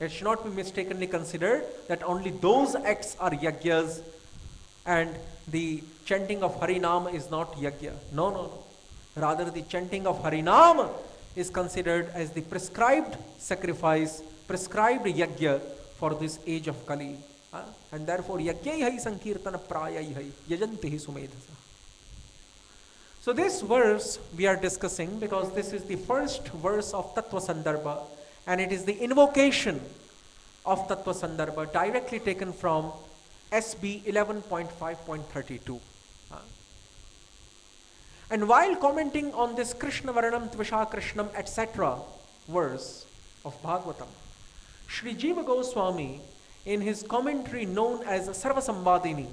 It should not be mistakenly considered that only those acts are yajnas and the chanting of Harinam is not yajna. No. Rather, the chanting of Harinam is considered as the prescribed sacrifice, prescribed yajna for this age of Kali. And therefore, yajnai sankirtana prayai yajanti sumedhasa. So this verse we are discussing because this is the first verse of Tattva Sandarbha, and it is the invocation of Tattva Sandarbha directly taken from SB 11.5.32. And while commenting on this Krishna Varanam Tvisha Krishnam etc. verse of Bhagavatam, Sri Jiva Goswami, in his commentary known as Sarva Sambadini,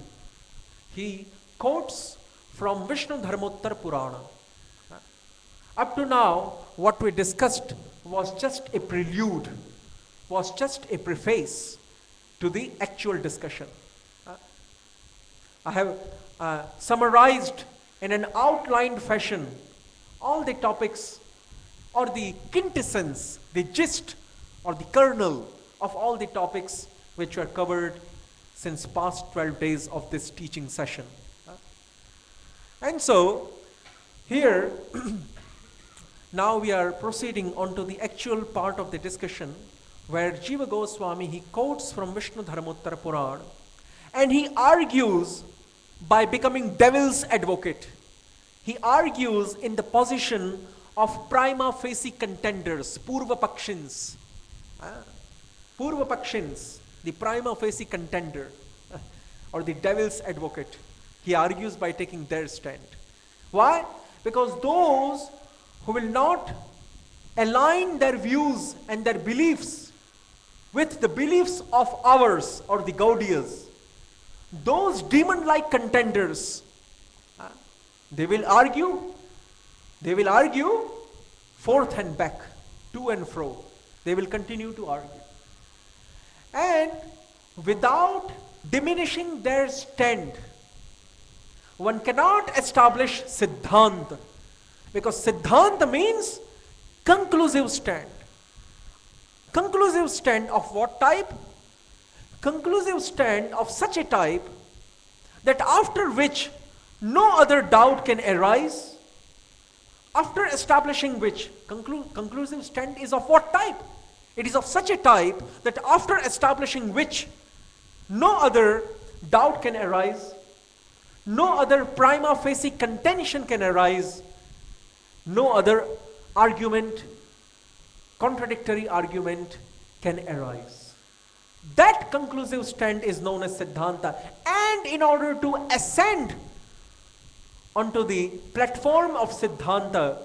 he quotes from Vishnu Dharmottar Purana. Up to now, what we discussed was just a prelude, was just a preface to the actual discussion. I have summarized in an outlined fashion all the topics or the quintessence, the gist or the kernel of all the topics which were covered since past 12 days of this teaching session. And so, here, now we are proceeding on to the actual part of the discussion where Jiva Goswami, he quotes from Vishnu Dharmottar Purana and he argues by becoming devil's advocate. He argues in the position of prima facie contenders, Purva Pakshins. Purva Pakshins, the prima facie contender or the devil's advocate. He argues by taking their stand. Why? Because those who will not align their views and their beliefs with the beliefs of ours or the Gaudiyas, those demon-like contenders, they will argue forth and back, to and fro. They will continue to argue. And without diminishing their stand, one cannot establish Siddhanta, because Siddhanta means conclusive stand. Conclusive stand of what type? Conclusive stand of such a type that after which no other doubt can arise, after establishing which, conclusive stand is of what type? It is of such a type that after establishing which no other doubt can arise, no other prima facie contention can arise, no other argument, contradictory argument can arise. That conclusive stand is known as Siddhanta. And in order to ascend onto the platform of Siddhanta,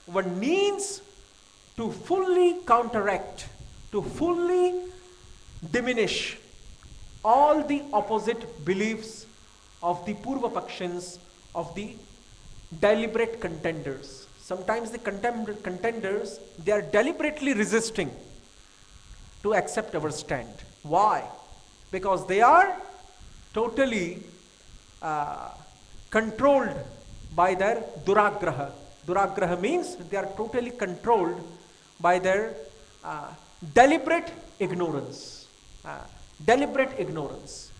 one needs to fully counteract, to fully diminish all the opposite beliefs of the Purva Pakshins, of the deliberate contenders. Sometimes the contenders, they are deliberately resisting to accept our stand. Why? Because they are totally controlled by their duragraha. Duragraha means they are totally controlled by their deliberate ignorance. Deliberate ignorance.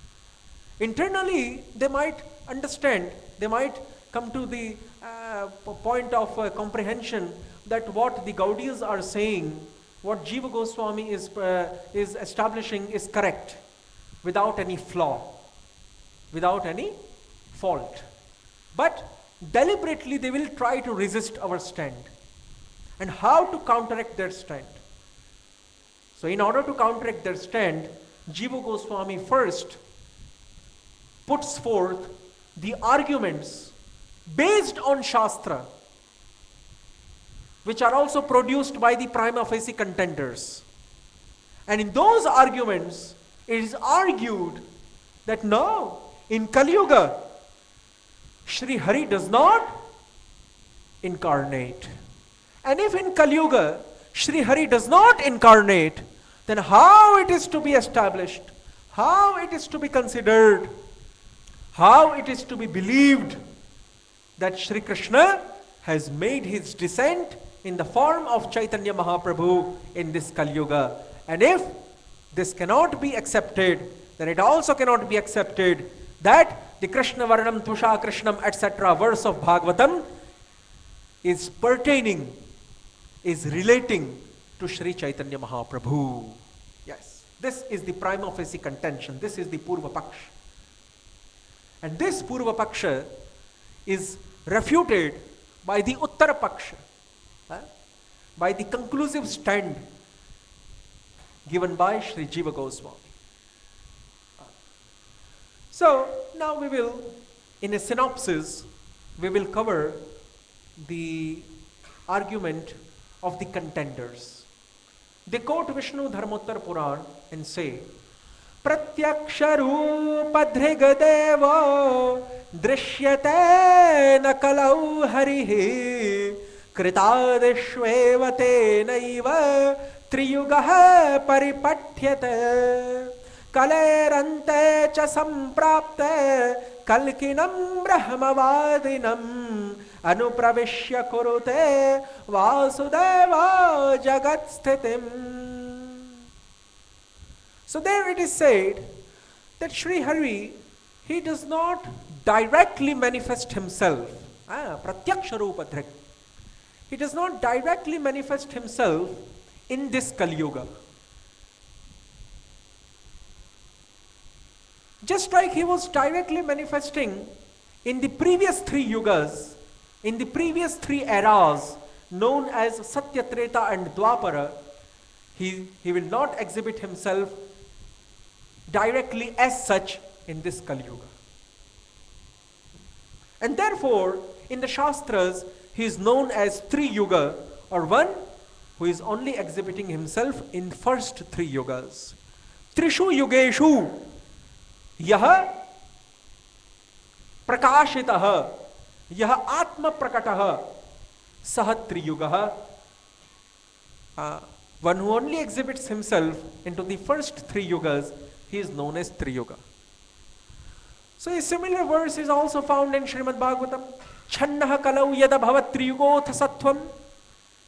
Internally, they might understand, they might come to the point of comprehension that what the Gaudiyas are saying, what Jiva Goswami is establishing is correct, without any flaw, without any fault. But deliberately they will try to resist our stand. And how to counteract their stand? So in order to counteract their stand, Jiva Goswami first puts forth the arguments based on Shastra, which are also produced by the prima facie contenders. And in those arguments, it is argued that no, in Kali Yuga, Shri Hari does not incarnate. And if in Kali Yuga, Shri Hari does not incarnate, then how it is to be established, how it is to be considered, how it is to be believed that Shri Krishna has made his descent in the form of Chaitanya Mahaprabhu in this Kali Yuga. And if this cannot be accepted, then it also cannot be accepted that the Krishna Varnam Tusha Krishnam etc. verse of Bhagavatam is pertaining, is relating to Shri Chaitanya Mahaprabhu. Yes, this is the prima facie contention. This is the Purva Paksha. And this Purva Paksha is refuted by the Uttara Paksha, by the conclusive stand given by Shri Jiva Goswami. So now we will, in a synopsis, we will cover the argument of the contenders. They quote Vishnu Dharmottar Puran and say, Pratyaksha Rupa Dhrigadevo Drishyate Nakalau Harihi Kritadishveva Tenaiva Triyugaha Paripathyate Kalerante Cha Samprapte Kalkinam Brahmavadinam Anupravishya Kurute Vasudeva Jagat Sthitim. So there it is said that Shri Hari, he does not directly manifest himself. Pratyaksha Rupa Dhrik. He does not directly manifest himself in this Kali Yuga. Just like he was directly manifesting in the previous 3 yugas, in the previous 3 eras known as Satya, Treta and Dwapara, he will not exhibit himself directly as such in this Kali Yuga. And therefore, in the Shastras, he is known as Tri Yuga, or one who is only exhibiting himself in first 3 yugas. Trishu Yugeshu Yaha Prakashitaha Yaha Atma Prakataha Saha Triyugaha. One who only exhibits himself into the first 3 yugas, he is known as Triyuga. So a similar verse is also found in Srimad Bhagavatam. Channaha kalau yada bhavat triyugotha sattvam.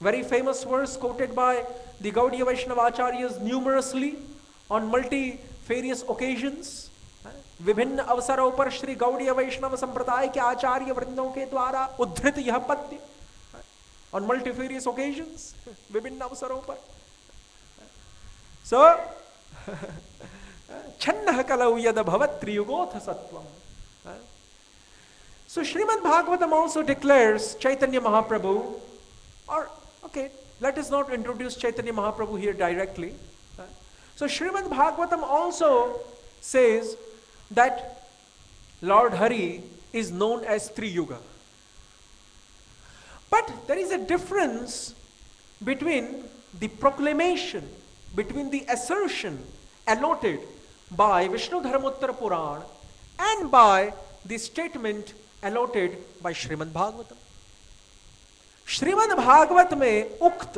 Very famous verse quoted by the Gaudiya Vaishnava Acharyas numerously on multifarious occasions. विभिन्न अवसरों पर श्री गौड़ीय वैष्णव संप्रदाय के आचार्य वृंदों के द्वारा उद्धृत यह पद्य on multifarious occasions, विभिन्न अवसरों पर. So छन्नः कलौ यद भवत् त्रियुगोऽथ सत्वम्. So Srimad Bhagavatam also declares Chaitanya Mahaprabhu, or okay, let us not introduce Chaitanya Mahaprabhu here directly. So Srimad Bhagavatam also says that Lord Hari is known as Triyuga. But there is a difference between the proclamation, between the assertion allotted by Vishnu Dharmottar Puran and by the statement allotted by Srimad Bhagavatam. Srimad Bhagavatam में उक्त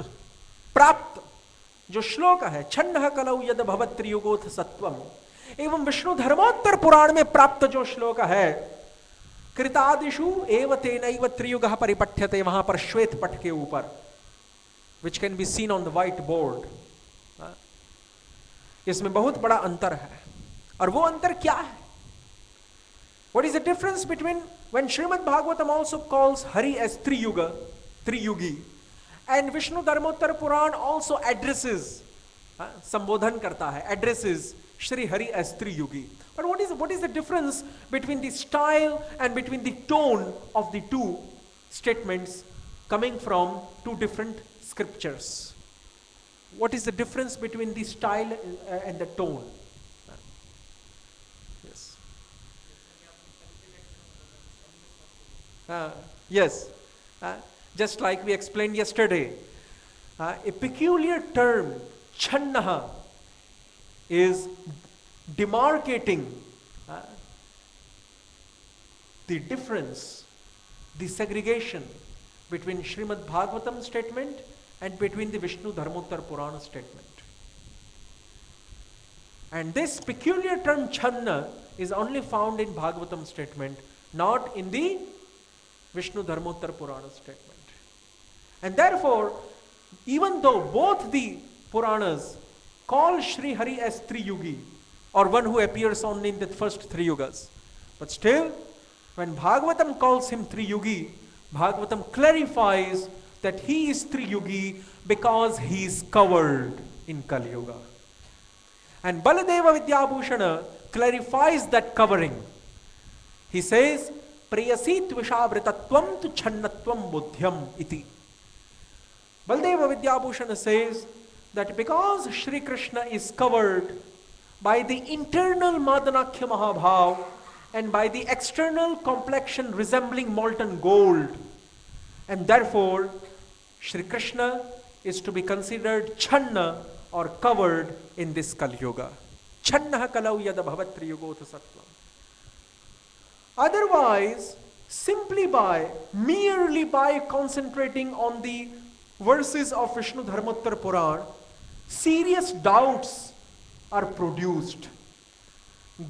प्राप्त जो श्लोक है छन्नः कलौ यद भवत् त्रियुगोऽथ सत्वम, एवं विष्णु धर्मोत्तर पुराण में प्राप्त जो श्लोक है कृतादिषु एव तेनैव त्रियुगः परिपठ्यते, वहां पर श्वेत पट के ऊपर, which can be seen on the white board. इसमें बहुत बड़ा अंतर है. और वो अंतर क्या है? What is the difference between when Srimad Bhagavatam also calls Hari as Triyugi, and Vishnu Dharmottar Puran also addresses, sambodhan karta hai, addresses Shri Hari as Triyugi. But what is the difference between the style and between the tone of the two statements coming from two different scriptures? What is the difference between the style and the tone? Yes. Yes. Just like we explained yesterday, a peculiar term, channaha, is demarcating the difference, the segregation between Srimad Bhagavatam statement and between the Vishnu Dharmottar Purana statement. And this peculiar term channa is only found in Bhagavatam statement, not in the Vishnu Dharmottar Purana statement. And therefore, even though both the Puranas call Shri Hari as Triyugi, or one who appears only in the first three yugas, but still, when Bhagavatam calls him Triyugi, Bhagavatam clarifies that he is Triyugi because he is covered in Kali Yuga. And Baladeva Vidyabhushana clarifies that covering. He says, Prayasit Vishavritatvam tu Channatvam Buddhyam iti. Baladeva Vidyabhushana says that because Shri Krishna is covered by the internal Madanakhya Mahabhav and by the external complexion resembling molten gold, and therefore Shri Krishna is to be considered Channa or covered in this Kali Yuga. Channa kalau yada bhavat triyugotha sattvam. Otherwise, merely by concentrating on the verses of Vishnu Dharmottar Puran, serious doubts are produced.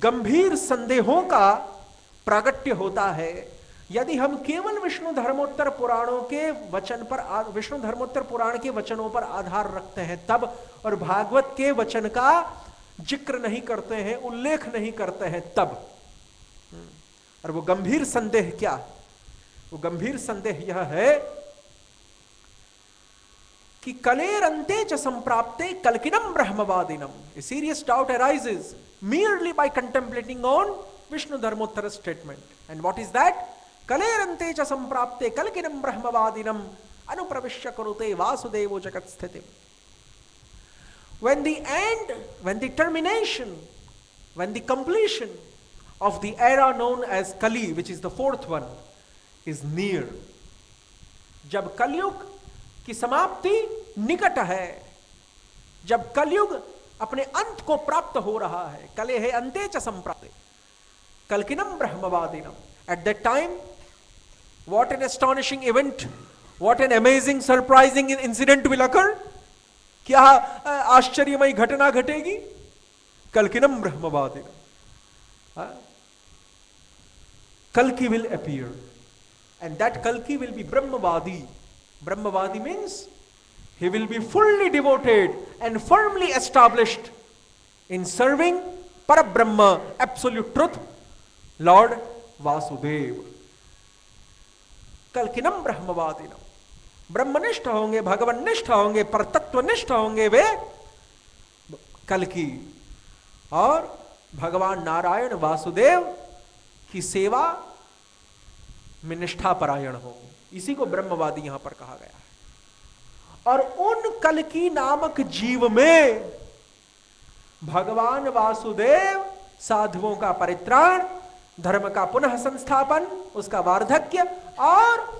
गंभीर संदेहों का प्रागट्य होता है यदि हम केवल विष्णु धर्मोत्तर पुराणों के वचन पर, विष्णु धर्मोत्तर पुराण के वचनों पर आधार रखते हैं तब, और भागवत के वचन का जिक्र नहीं करते हैं, उल्लेख नहीं करते हैं तब। और वो गंभीर संदेह क्या? वो गंभीर संदेह यह है कि कलेरंते च संप्राप्ते कल्किनम ब्रह्मवादिनम। A serious doubt arises merely by contemplating on Vishnu Dharmottara statement. And what is that? Kalerante cha samprapte kalkinam brahmavadinam anupravishya karute vasudevo jagat sthitim. When the end, when the termination, when the completion of the era known as Kali, which is the fourth one, is near, जब कलयुग की समाप्ति निकट है, जब कलयुग अपने अंत को प्राप्त हो रहा है, कले है अंते च संप्राप्ते कल्किनम ब्रह्मवादिनम. At that time, what an astonishing event, what an amazing, surprising incident will occur. क्या आश्चर्यमयी घटना घटेगी? कल्किनम ब्रह्मवादिनम. Kalki will appear, and that Kalki will be Brahmavadi. Brahmavadi means he will be fully devoted and firmly established in serving Parabrahma, absolute truth, Lord Vasudeva. Kalkinam Brahmavadinam. ब्रह्मनिष्ठ होंगे, भगवन्निष्ठ होंगे, परतत्वनिष्ठ होंगे वे कल्कि, और भगवान नारायण वासुदेव की सेवा में निष्ठा परायण होंगे. इसी को ब्रह्मवादी यहां पर कहा गया है. और उन कल्कि नामक जीव में भगवान वासुदेव साधुओं का परित्राण, धर्म का पुनः संस्थापन, उसका वार्धक्य, और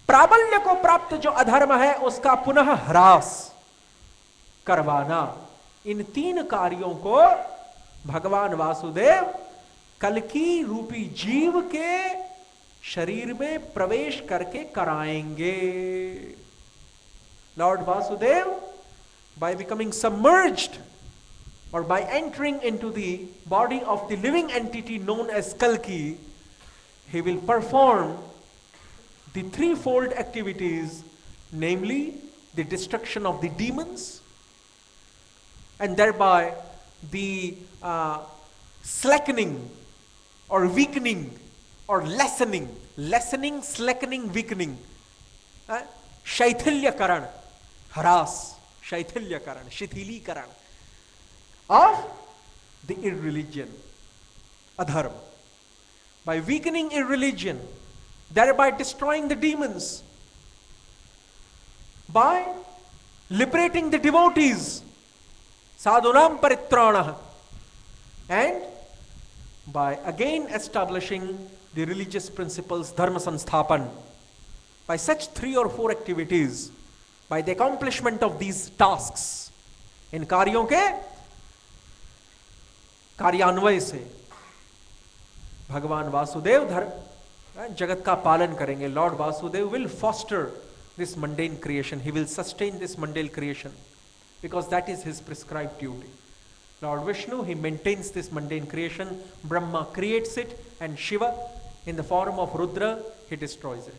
प्राबल्य को प्राप्त जो अधर्म है उसका पुनः ह्रास करवाना, इन तीन कार्यों को भगवान वासुदेव कल्कि रूपी जीव के शरीर में प्रवेश करके कराएंगे. Lord Vasudev, by becoming submerged or by entering into the body of the living entity known as Kalki, he will perform the threefold activities, namely the destruction of the demons, and thereby the slackening or weakening और listening, listening, स्लेकनिंग, weakening, शैथिल्यकरण, ह्रास, शैथिल्यकरण, शिथिलीकरण of the irreligion, अधर्म. By weakening irreligion, thereby destroying the demons, by liberating the devotees, sadhunam paritranah, and by again establishing the religious principles, dharma sansthapan. By such 3 or 4 activities, by the accomplishment of these tasks, इन कार्यों के कार्यान्वय से भगवान वासुदेव जगत का पालन करेंगे. Lord Vasudev will foster this mundane creation. He will sustain this mundane creation because that is his prescribed duty. Lord Vishnu, he maintains this mundane creation. Brahma creates it, and Shiva, in the form of Rudra, he destroys it.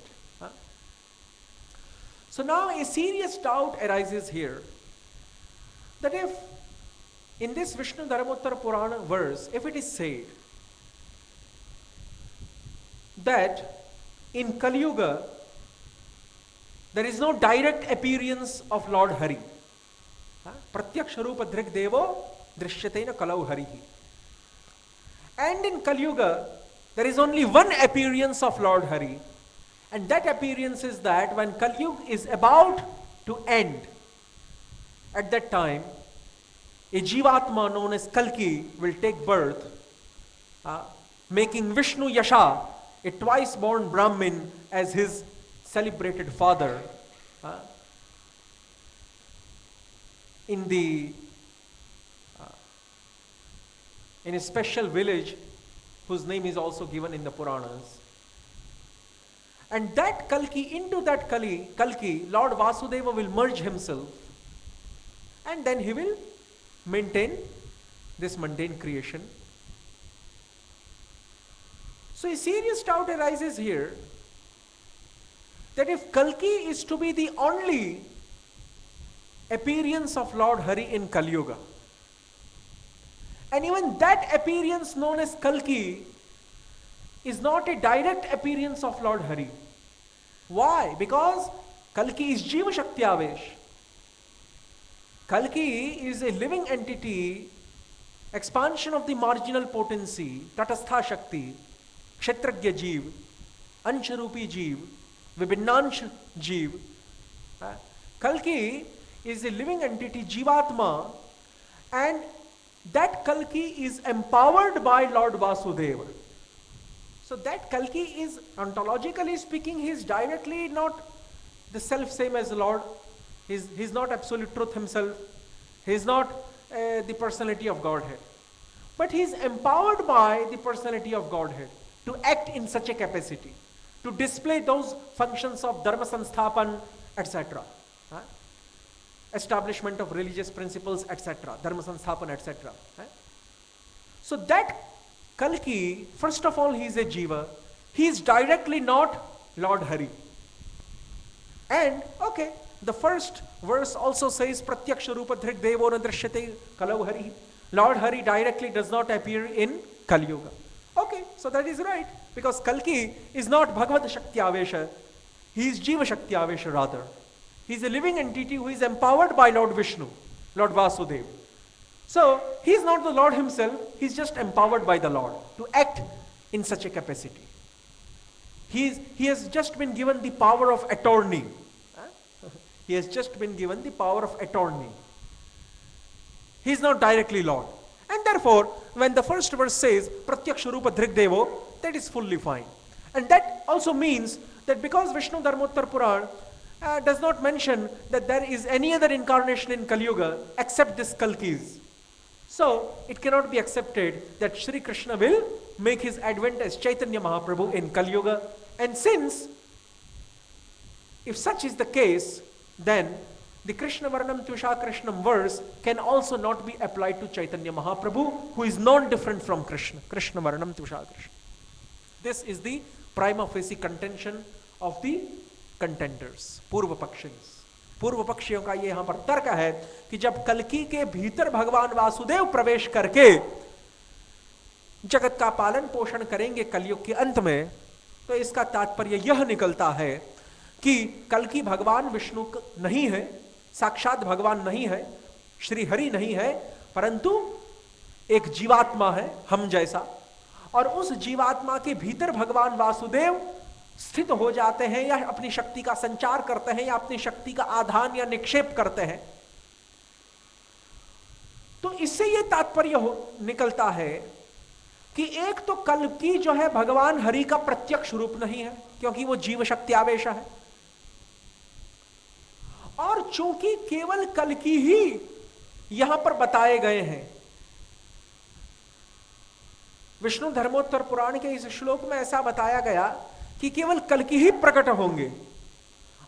So now a serious doubt arises here that if in this Vishnu Dharmottara Purana verse, if it is said that in Kali Yuga there is no direct appearance of Lord Hari. Pratyaksha Rupa Dhrik Devo Drishyatena Kalau Harihi. And in Kali Yuga, there is only one appearance of Lord Hari. And that appearance is that when Kali Yuga is about to end, at that time, a Jivatma known as Kalki will take birth, making Vishnu Yasha, a twice born Brahmin, as his celebrated father, in a special village whose name is also given in the Puranas. And that Kalki, into that Kalki, Lord Vasudeva will merge himself, and then he will maintain this mundane creation. So a serious doubt arises here that if Kalki is to be the only appearance of Lord Hari in Kali Yuga, and even that appearance known as Kalki is not a direct appearance of Lord Hari. Why? Because Kalki is Jiva Shakti Avesh. Kalki is a living entity, expansion of the marginal potency, Tatastha Shakti, Kshetragya Jeev, Ansharupi Jeev, Vibhinnansh Jeev. Kalki is a living entity, Jivatma, and that Kalki is empowered by Lord Vasudeva. So that Kalki is, ontologically speaking, he is directly not the self same as the Lord. He is not absolute truth himself. He is not the personality of Godhead. But he is empowered by the personality of Godhead to act in such a capacity, to display those functions of dharma sansthapan, etc. Establishment of religious principles, etc. Dharma sansthapan, etc. So that Kalki, first of all, he is a Jiva. He is directly not Lord Hari. And, okay, the first verse also says, Pratyaksha Rupa Dhrik Devo na Drishyate Kalau Hari. Lord Hari directly does not appear in Kali Yuga. Okay, so that is right, because Kalki is not Bhagavad Shakti Avesha, he is Jiva Shakti Avesha rather. He is a living entity who is empowered by Lord Vishnu, Lord Vasudeva. So, he is not the Lord himself, he is just empowered by the Lord to act in such a capacity. He has just been given the power of attorney. He has just been given the power of attorney. He is not directly Lord. And therefore, when the first verse says, Pratyaksha Rupa Dhrik Devo, that is fully fine. And that also means that because Vishnu Dharmottara Purana does not mention that there is any other incarnation in Kali Yuga except this Kalki's, so it cannot be accepted that Shri Krishna will make his advent as Chaitanya Mahaprabhu in Kali Yuga. And since, if such is the case, then the Krishna Varnam Tusha Krishnam verse can also not be applied to Chaitanya Mahaprabhu, who is non-different from Krishna. Krishna Varnam Tusha Krishna. This is the prima facie contention of the contenders, Purva Pakshis. पूर्व पक्षियों का ये यहां पर तर्क है कि जब कल्की के भीतर भगवान वासुदेव प्रवेश करके जगत का पालन पोषण करेंगे कलयुग के अंत में, तो इसका तात्पर्य यह निकलता है कि कल्कि भगवान विष्णु नहीं है, साक्षात भगवान नहीं है, श्री हरि नहीं है, परंतु एक जीवात्मा है हम जैसा, और उस जीवात्मा के भीतर भगवान वासुदेव स्थित हो जाते हैं, या अपनी शक्ति का संचार करते हैं, या अपनी शक्ति का आधान या निक्षेप करते हैं। तो इससे यह तात्पर्य निकलता है कि एक तो कल्कि जो है भगवान हरि का प्रत्यक्ष रूप नहीं है, क्योंकि वो जीव शक्ति आवेश है, और चूंकि केवल कल्कि ही यहां पर बताए गए हैं, विष्णु धर्मोत्तर पुराण के इस श्लोक में ऐसा बताया गया कि केवल कल्कि ही प्रकट होंगे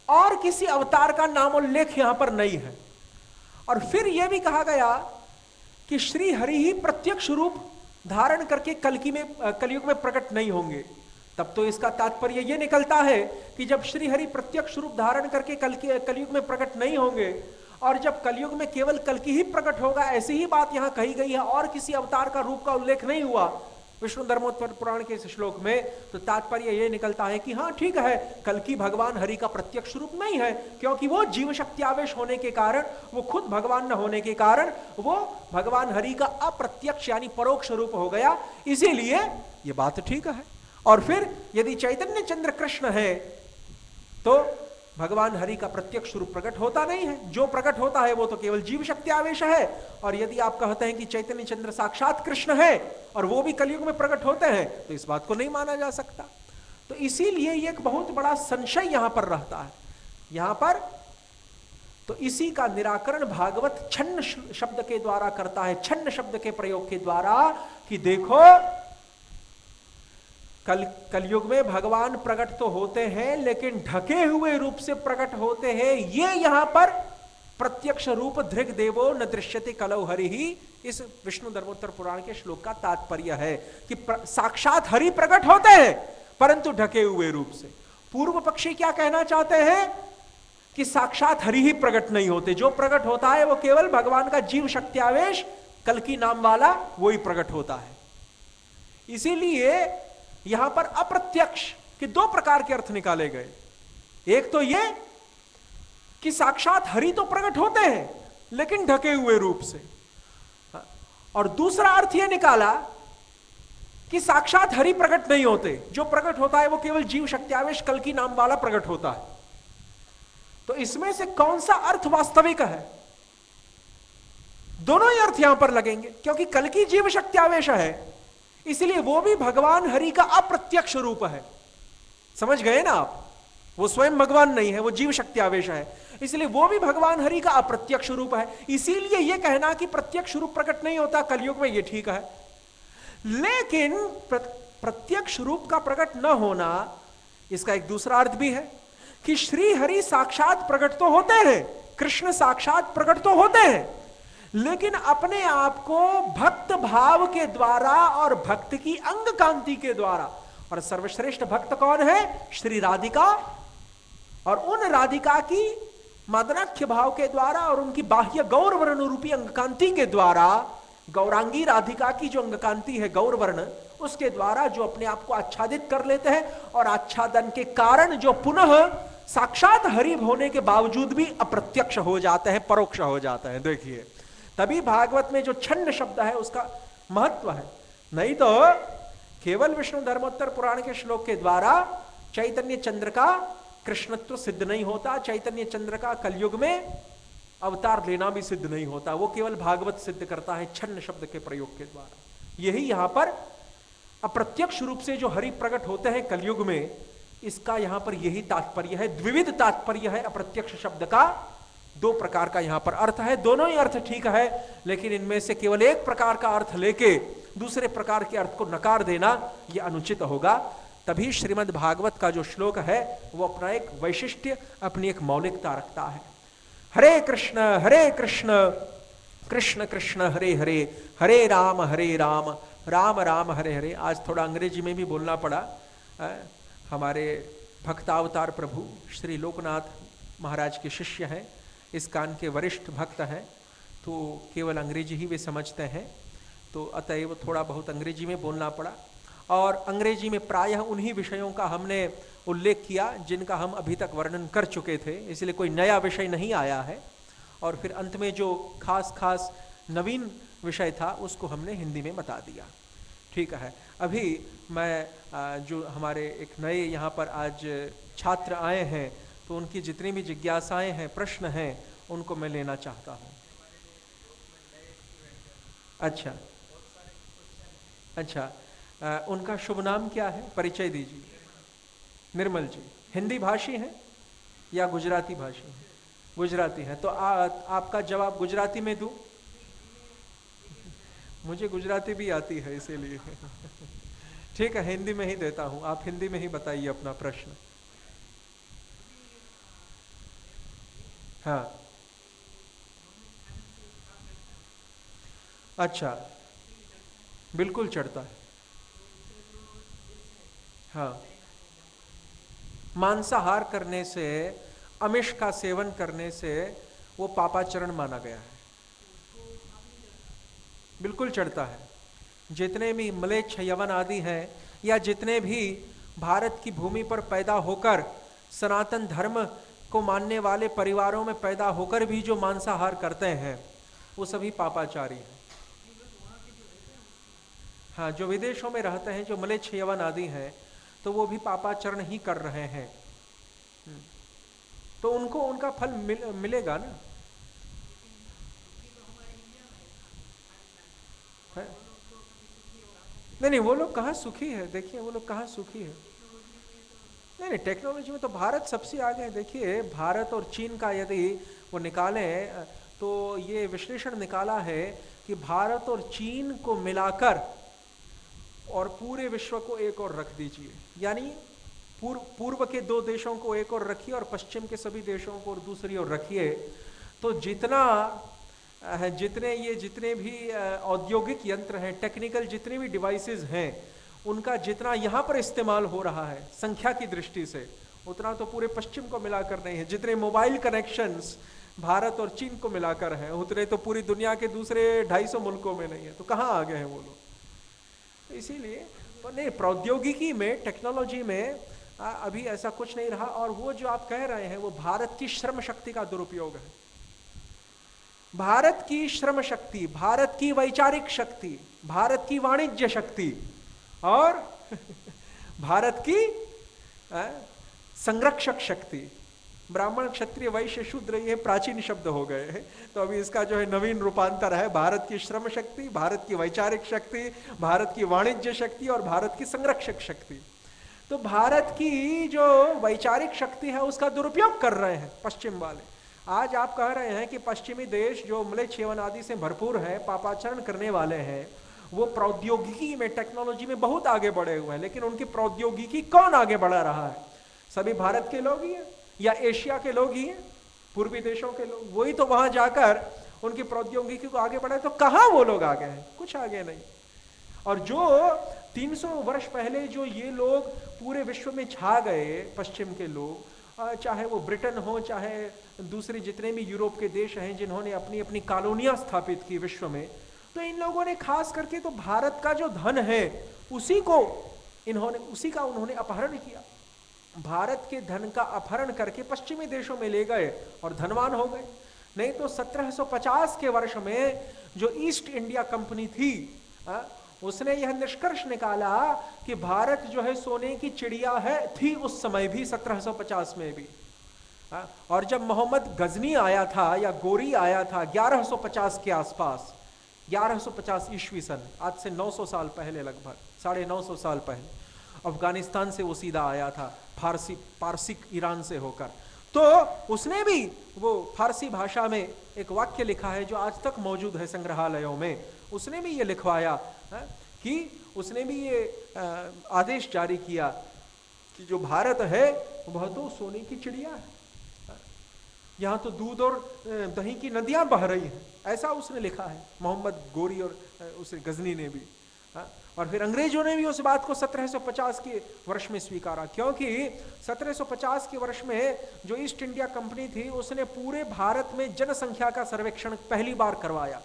और किसी अवतार का नामोल्लेख यहां पर नहीं है। और फिर यह भी कहा गया कि श्री हरि ही प्रत्यक्ष रूप धारण करके कलयुग में प्रकट नहीं होंगे। तब तो इसका तात्पर्य यह निकलता है कि जब श्री हरि प्रत्यक्ष रूप धारण करके कलयुग में प्रकट नहीं होंगे, और जब कलयुग में केवल कल्कि ही प्रकट होगा, ऐसी ही बात यहां कही गई है और किसी अवतार का रूप का उल्लेख नहीं हुआ विष्णु धर्मोत्तर पुराण के इस श्लोक में, तो तात्पर्य यह निकलता है कि हां ठीक है, कल्कि भगवान हरि का प्रत्यक्ष रूप नहीं है, क्योंकि वो जीव शक्ति आवेश होने के कारण, वो खुद भगवान न होने के कारण, वो भगवान हरि का अप्रत्यक्ष यानी परोक्ष रूप हो गया, इसीलिए ये बात ठीक है। और फिर यदि चैतन्य चंद्र कृष्ण है तो भगवान हरि का प्रत्यक्ष रूप प्रकट होता नहीं है, जो प्रकट होता है वो तो केवल जीव शक्ति आवेश है। और यदि आप कहते हैं कि चैतन्य चंद्र साक्षात कृष्ण है और वो भी कलयुग में प्रकट होते हैं, तो इस बात को नहीं माना जा सकता। तो इसीलिए ये एक बहुत बड़ा संशय यहां पर रहता है यहां पर। तो इसी का निराकरण भागवत छन्न शब्द के द्वारा करता है, छन्न शब्द के प्रयोग के द्वारा, कि देखो कलयुग में भगवान प्रकट तो होते हैं लेकिन ढके हुए रूप से प्रकट होते हैं। ये यहां पर प्रत्यक्ष रूप धृग देवो न दृश्यते कलौ हरि ही, इस विष्णु धर्मोत्तर पुराण के श्लोक का तात्पर्य है कि साक्षात हरि प्रकट होते हैं परंतु ढके हुए रूप से। पूर्व पक्षी क्या कहना चाहते हैं कि साक्षात हरि ही प्रकट नहीं होते, जो प्रकट होता है वो केवल भगवान का जीव शक्ति आवेश कल्कि नाम वाला वो ही प्रकट होता है। इसीलिए यहां पर अप्रत्यक्ष के दो प्रकार के अर्थ निकाले गए। एक तो ये कि साक्षात हरि तो प्रकट होते हैं लेकिन ढके हुए रूप से, और दूसरा अर्थ यह निकाला कि साक्षात हरि प्रकट नहीं होते, जो प्रकट होता है वो केवल जीव शक्ति आवेश कल्कि नाम वाला प्रकट होता है। तो इसमें से कौन सा अर्थ वास्तविक है? दोनों ही अर्थ यहां पर लगेंगे, क्योंकि कल्कि जीव शक्ति आवेश है, इसलिए वो भी भगवान हरि का अप्रत्यक्ष रूप है। समझ गए ना आप? वो स्वयं भगवान नहीं है, वो जीव शक्ति आवेश है, इसलिए वो भी भगवान हरि का अप्रत्यक्ष रूप है। इसीलिए यह कहना कि प्रत्यक्ष रूप प्रकट नहीं होता कलयुग में, ये ठीक है। लेकिन प्रत्यक्ष रूप का प्रकट न होना, इसका एक दूसरा अर्थ भी है कि श्री हरि साक्षात प्रकट तो होते हैं, कृष्ण साक्षात प्रकट तो होते हैं, लेकिन अपने आप को भक्त भाव के द्वारा और भक्त की अंग कांति के द्वारा, और सर्वश्रेष्ठ भक्त कौन है? श्री राधिका, और उन राधिका की मदनाख्य भाव के द्वारा और उनकी बाह्य गौरवर्ण रूपी अंग कांति के द्वारा, गौरांगी राधिका की जो अंग कांति है गौरवर्ण, उसके द्वारा जो अपने आप को आच्छादित कर लेते हैं, और आच्छादन के कारण जो पुनः साक्षात हरि होने के बावजूद भी अप्रत्यक्ष हो जाते हैं, परोक्ष हो जाते हैं। देखिए, तभी भागवत में जो छन्न शब्द है उसका महत्व है। नहीं तो केवल विष्णु धर्मोत्तर पुराण के श्लोक के द्वारा चैतन्य चंद्र का कृष्णत्व सिद्ध नहीं होता, चैतन्य चंद्र का कलयुग में अवतार लेना भी सिद्ध नहीं होता, वो केवल भागवत सिद्ध करता है छन्न शब्द के प्रयोग के द्वारा। यही यहां पर अप्रत्यक्ष रूप से जो हरि प्रकट होते हैं कलयुग में, इसका यहां पर यही तात्पर्य है, द्विविध तात्पर्य है अप्रत्यक्ष शब्द का। दो प्रकार का यहां पर अर्थ है, दोनों ही अर्थ ठीक है, लेकिन इनमें से केवल एक प्रकार का अर्थ लेके दूसरे प्रकार के अर्थ को नकार देना यह अनुचित होगा। तभी श्रीमद् भागवत का जो श्लोक है वो अपना एक वैशिष्ट्य, अपनी एक मौलिकता रखता है। हरे कृष्ण कृष्ण कृष्ण हरे हरे, हरे राम राम राम हरे हरे। आज थोड़ा अंग्रेजी में भी बोलना पड़ा। हमारे भक्तावतार प्रभु श्री लोकनाथ महाराज के शिष्य हैं, इस कान के वरिष्ठ भक्त हैं, तो केवल अंग्रेजी ही वे समझते हैं, तो अतएव थोड़ा बहुत अंग्रेजी में बोलना पड़ा। और अंग्रेजी में प्रायः उन्हीं विषयों का हमने उल्लेख किया जिनका हम अभी तक वर्णन कर चुके थे, इसलिए कोई नया विषय नहीं आया है। और फिर अंत में जो खास खास नवीन विषय था उसको हमने हिंदी में बता दिया। ठीक है, अभी मैं जो हमारे एक नए यहाँ पर आज छात्र आए हैं तो उनकी जितनी भी जिज्ञासाएं हैं, प्रश्न हैं, उनको मैं लेना चाहता हूँ। अच्छा अच्छा, उनका शुभ नाम क्या है, परिचय दीजिए। निर्मल जी हिंदी भाषी हैं या गुजराती भाषी हैं? गुजराती हैं, तो आपका जवाब गुजराती में दूं? मुझे गुजराती भी आती है इसीलिए ठीक है, हिंदी में ही देता हूं, आप हिंदी में ही बताइए अपना प्रश्न। हाँ अच्छा, बिल्कुल चढ़ता है। हाँ, मांसाहार करने से, आमिष का सेवन करने से वो पापाचरण माना गया है। बिल्कुल चढ़ता है। जितने भी म्लेच्छ यवन आदि हैं या जितने भी भारत की भूमि पर पैदा होकर सनातन धर्म को मानने वाले परिवारों में पैदा होकर भी जो मांसाहार करते हैं वो सभी पापाचारी हैं। हाँ, जो विदेशों में रहते हैं, जो म्लेच्छ यवन आदि हैं, तो वो भी पापाचरण ही कर रहे हैं। तो उनको उनका फल मिलेगा ना। है? नहीं नहीं, वो लोग कहाँ सुखी है, देखिए वो लोग कहाँ सुखी है। नहीं नहीं, टेक्नोलॉजी में तो भारत सबसे आगे है। देखिए भारत और चीन का यदि वो निकालें तो ये विश्लेषण निकाला है कि भारत और चीन को मिलाकर और पूरे विश्व को एक और रख दीजिए, यानी पूर्व के दो देशों को एक और रखिए और पश्चिम के सभी देशों को और दूसरी ओर रखिए, तो जितने भी औद्योगिक यंत्र हैं, टेक्निकल जितने भी डिवाइसेस हैं, उनका जितना यहाँ पर इस्तेमाल हो रहा है संख्या की दृष्टि से, उतना तो पूरे पश्चिम को मिलाकर नहीं है। जितने मोबाइल कनेक्शंस भारत और चीन को मिलाकर हैं, उतने तो पूरी दुनिया के दूसरे 250 मुल्कों में नहीं है। तो कहाँ आ गए हैं वो लोग। इसीलिए नहीं, प्रौद्योगिकी में, टेक्नोलॉजी में अभी ऐसा कुछ नहीं रहा। और वो जो आप कह रहे हैं वो भारत की श्रम शक्ति का दुरुपयोग है। भारत की श्रम शक्ति, भारत की वैचारिक शक्ति, भारत की वाणिज्य शक्ति और भारत की संरक्षक शक्ति। ब्राह्मण क्षत्रिय वैश्य शूद्र ये प्राचीन शब्द हो गए हैं, तो अभी इसका जो है नवीन रूपांतर है भारत की श्रम शक्ति, भारत की वैचारिक शक्ति, भारत की वाणिज्य शक्ति और भारत की संरक्षक शक्ति। तो भारत की जो वैचारिक शक्ति है उसका दुरुपयोग कर रहे हैं पश्चिम वाले। आज आप कह रहे हैं कि पश्चिमी देश जो म्लेच्छ यवन आदि से भरपूर है, पापाचरण करने वाले हैं, वो प्रौद्योगिकी में, टेक्नोलॉजी में बहुत आगे बढ़े हुए हैं, लेकिन उनकी प्रौद्योगिकी कौन आगे बढ़ा रहा है? सभी भारत के लोग ही हैं या एशिया के लोग ही हैं, पूर्वी देशों के लोग। वही तो वहां जाकर उनकी प्रौद्योगिकी को आगे बढ़ाए। तो कहाँ वो लोग आगे हैं? कुछ आगे नहीं। और जो 300 वर्ष पहले जो ये लोग पूरे विश्व में छा गए, पश्चिम के लोग, चाहे वो ब्रिटेन हो, चाहे दूसरे जितने भी यूरोप के देश हैं जिन्होंने अपनी अपनी कॉलोनियां स्थापित की विश्व में, तो इन लोगों ने खास करके तो भारत का जो धन है उसी का उन्होंने अपहरण किया। भारत के धन का अपहरण करके पश्चिमी देशों में ले गए और धनवान हो गए। नहीं तो 1750 के वर्ष में जो ईस्ट इंडिया कंपनी थी, उसने यह निष्कर्ष निकाला कि भारत जो है सोने की चिड़िया है, थी उस समय भी, 1750 में भी। और जब मोहम्मद गजनी आया था या गोरी आया था 1150 के आसपास, 1150 ईस्वी सन, आज से 900 साल पहले, लगभग 950 साल पहले, अफगानिस्तान से वो सीधा आया था, पारसिक ईरान से होकर। तो उसने भी वो फारसी भाषा में एक वाक्य लिखा है जो आज तक मौजूद है संग्रहालयों में। उसने भी ये लिखवाया कि उसने भी ये आदेश जारी किया कि जो भारत है वह तो सोने की चिड़िया है, यहाँ तो दूध और दही की नदियां बह रही हैं, ऐसा उसने लिखा है, मोहम्मद गोरी और उसे गजनी ने भी। और फिर अंग्रेजों ने भी उस बात को 1750 के वर्ष में स्वीकारा, क्योंकि 1750 के वर्ष में जो ईस्ट इंडिया कंपनी थी उसने पूरे भारत में जनसंख्या का सर्वेक्षण पहली बार करवाया।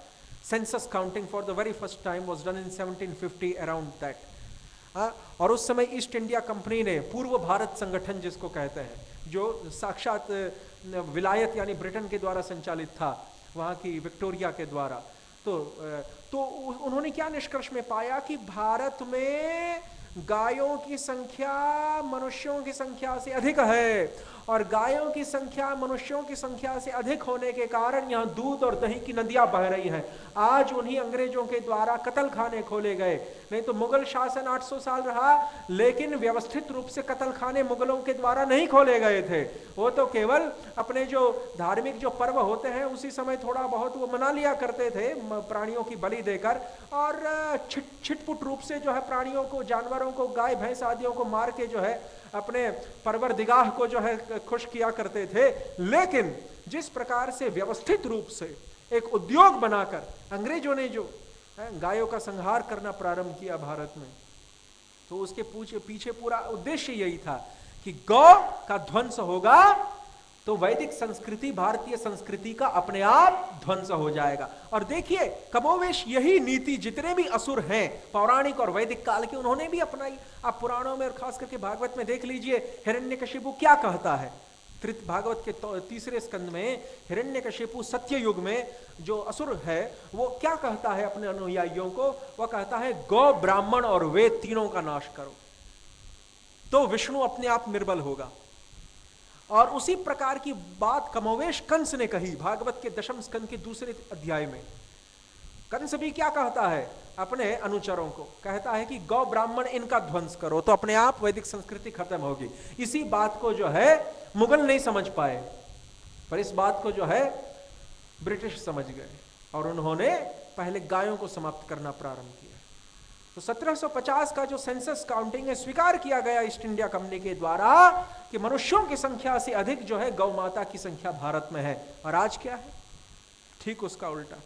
Census counting for the very first time was done in 1750 around that. और उस समय ईस्ट इंडिया कंपनी ने, पूर्व भारत संगठन जिसको कहते हैं, जो साक्षात विलायत यानी ब्रिटेन के द्वारा संचालित था, वहाँ की विक्टोरिया के द्वारा, तो उन्होंने क्या निष्कर्ष में पाया कि भारत में गायों की संख्या मनुष्यों की संख्या से अधिक है, और गायों की संख्या मनुष्यों की संख्या से अधिक होने के कारण यहाँ दूध और दही की नदियां बह रही हैं। आज उन्हीं अंग्रेजों के द्वारा कत्ल खाने खोले गए। नहीं तो मुगल शासन 800 साल रहा, लेकिन व्यवस्थित रूप से कत्ल खाने मुगलों के द्वारा नहीं खोले गए थे। वो तो केवल अपने जो धार्मिक जो पर्व होते हैं उसी समय थोड़ा बहुत वो मना लिया करते थे, प्राणियों की बलि देकर, और छिटपुट रूप से जो है प्राणियों को, जानवरों को, गाय भैंस आदियों को मार के जो है अपने परवरदिगाह को जो है खुश किया करते थे। लेकिन जिस प्रकार से व्यवस्थित रूप से एक उद्योग बनाकर अंग्रेजों ने जो गायों का संहार करना प्रारंभ किया भारत में, तो उसके पीछे पूरा उद्देश्य यही था कि गौ का ध्वंस होगा तो वैदिक संस्कृति, भारतीय संस्कृति का अपने आप ध्वंस हो जाएगा। और देखिए कमोवेश यही नीति जितने भी असुर हैं पौराणिक और वैदिक काल के, उन्होंने भी अपनाई। आप पुराणों में और खास करके भागवत में देख लीजिए, हिरण्यकशिपु क्या कहता है। भागवत के तीसरे स्कंद में हिरण्यकशिपु सत्ययुग में जो असुर है वो क्या कहता है अपने अनुयायियों को, वह कहता है गौ, ब्राह्मण और वेद तीनों का नाश करो तो विष्णु अपने आप निर्बल होगा। और उसी प्रकार की बात कमोवेश कंस ने कही भागवत के दशम स्कंद के दूसरे अध्याय में। कंस भी क्या कहता है अपने अनुचरों को, कहता है कि गौ ब्राह्मण इनका ध्वंस करो तो अपने आप वैदिक संस्कृति खत्म होगी। इसी बात को जो है मुगल नहीं समझ पाए, पर इस बात को जो है ब्रिटिश समझ गए और उन्होंने पहले गायों को समाप्त करना प्रारंभ किया। तो 1750 का जो सेंसस काउंटिंग है, स्वीकार किया गया ईस्ट इंडिया कंपनी के द्वारा कि मनुष्यों की संख्या से अधिक जो है गौ माता की संख्या भारत में है। और आज क्या है, ठीक उसका उल्टा।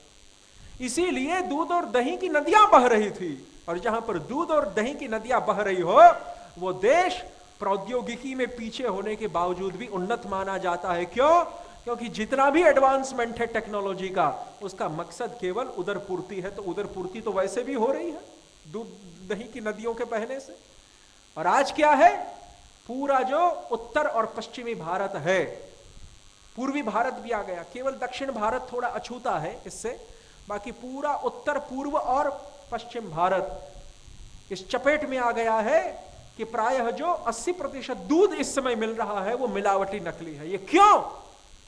इसीलिए दूध और दही की नदियां बह रही थी, और जहां पर दूध और दही की नदियां बह रही हो वो देश प्रौद्योगिकी में पीछे होने के बावजूद भी उन्नत माना जाता है। क्यों? क्योंकि जितना भी एडवांसमेंट है टेक्नोलॉजी का, उसका मकसद केवल उदर पूर्ति है। तो उदर पूर्ति तो वैसे भी हो रही है दूध दही की नदियों के बहने से। और आज क्या है, पूरा जो उत्तर और पश्चिमी भारत है, पूर्वी भारत भी आ गया, केवल दक्षिण भारत थोड़ा अछूता है इससे, बाकी पूरा उत्तर पूर्व और पश्चिम भारत इस चपेट में आ गया है कि प्रायः जो 80% दूध इस समय मिल रहा है वो मिलावटी नकली है। ये क्यों?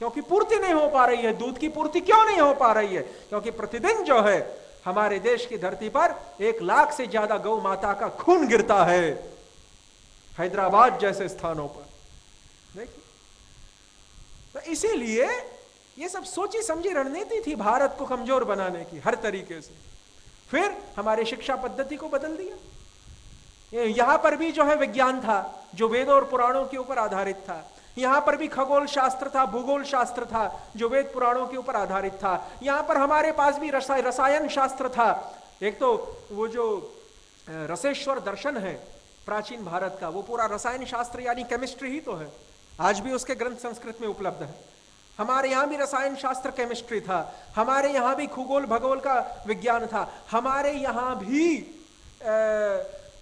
क्योंकि पूर्ति नहीं हो पा रही है। दूध की पूर्ति क्यों नहीं हो पा रही है? क्योंकि प्रतिदिन जो है हमारे देश की धरती पर 1 लाख से ज्यादा गौ माता का खून गिरता है, हैदराबाद जैसे स्थानों पर। देखिए, तो इसीलिए ये सब सोची समझी रणनीति थी भारत को कमजोर बनाने की हर तरीके से। फिर हमारे शिक्षा पद्धति को बदल दिया। यहां पर भी जो है विज्ञान था जो वेदों और पुराणों के ऊपर आधारित था। यहां पर भी खगोल शास्त्र था, भूगोल शास्त्र था जो वेद पुराणों के ऊपर आधारित था। यहां पर हमारे पास भी रसायन शास्त्र था। एक तो वो जो रसेश्वर दर्शन है प्राचीन भारत का, वो पूरा रसायन शास्त्र यानी केमिस्ट्री ही तो है। आज भी उसके ग्रंथ संस्कृत में उपलब्ध है। हमारे यहाँ भी रसायन शास्त्र केमिस्ट्री था, हमारे यहाँ भी खगोल भूगोल का विज्ञान था, हमारे यहाँ भी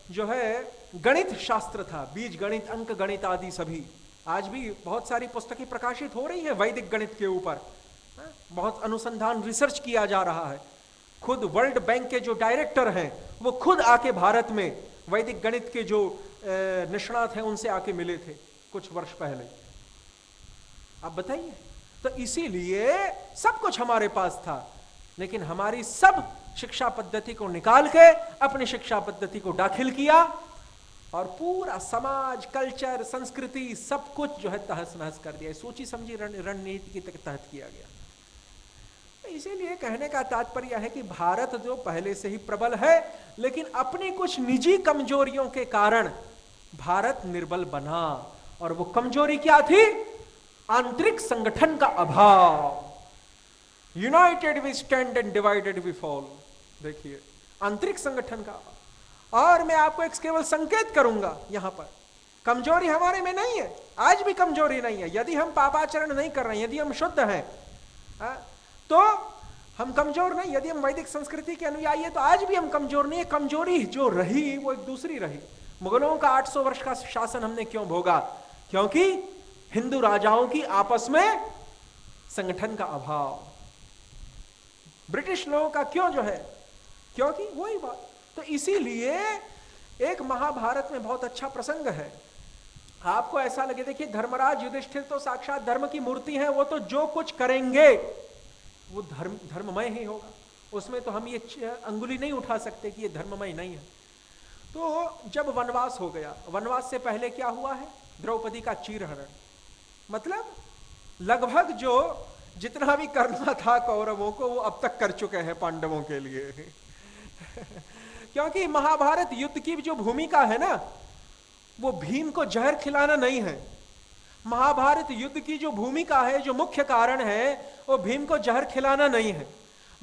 जो है गणित शास्त्र था, बीज गणित, अंक गणित आदि सभी। आज भी बहुत सारी पुस्तकें प्रकाशित हो रही हैं वैदिक गणित के ऊपर, बहुत अनुसंधान रिसर्च किया जा रहा है। खुद वर्ल्ड बैंक के जो डायरेक्टर हैं वो खुद आके भारत में वैदिक गणित के जो निष्णात हैं उनसे आके मिले थे कुछ वर्ष पहले। आप बताइए, तो इसीलिए सब कुछ हमारे पास था, लेकिन हमारी सब शिक्षा पद्धति को निकाल के अपनी शिक्षा पद्धति को दाखिल किया और पूरा समाज, कल्चर, संस्कृति सब कुछ जो है तहस नहस कर दिया। सोची समझी रणनीति के तहत किया गया। इसीलिए कहने का तात्पर्य है कि भारत जो पहले से ही प्रबल है, लेकिन अपनी कुछ निजी कमजोरियों के कारण भारत निर्बल बना। और वो कमजोरी क्या थी? आंतरिक संगठन का अभाव। United we stand and divided we fall. देखिए, आंतरिक संगठन का अभाव। और मैं आपको एक केवल संकेत करूंगा, यहां पर कमजोरी हमारे में नहीं है, आज भी कमजोरी नहीं है। यदि हम पापाचरण नहीं कर रहे हैं, यदि हम शुद्ध हैं, तो हम कमजोर नहीं, यदि हम वैदिक संस्कृति के अनुयायी है तो आज भी हम कमजोर नहीं है। कमजोरी जो रही वो एक दूसरी रही। मुगलों का 800 वर्ष का शासन हमने क्यों भोगा? क्योंकि हिंदू राजाओं की आपस में संगठन का अभाव। ब्रिटिश लोगों का क्यों जो है, क्योंकि वही बात। तो इसीलिए एक महाभारत में बहुत अच्छा प्रसंग है। आपको ऐसा लगे, देखिए धर्मराज युधिष्ठिर तो साक्षात धर्म की मूर्ति है, वो तो जो कुछ करेंगे वो धर्ममय ही होगा। उसमें तो हम ये अंगुली नहीं उठा सकते कि ये धर्ममय नहीं है। तो जब वनवास हो गया, वनवास से पहले क्या हुआ है? द्रौपदी का चीरहरण, मतलब लगभग जो जितना भी करना था कौरवों को वो अब तक कर चुके हैं पांडवों के लिए। क्योंकि महाभारत युद्ध की जो भूमिका है ना, वो भीम को जहर खिलाना नहीं है। महाभारत युद्ध की जो भूमिका है, जो मुख्य कारण है, वो भीम को जहर खिलाना नहीं है।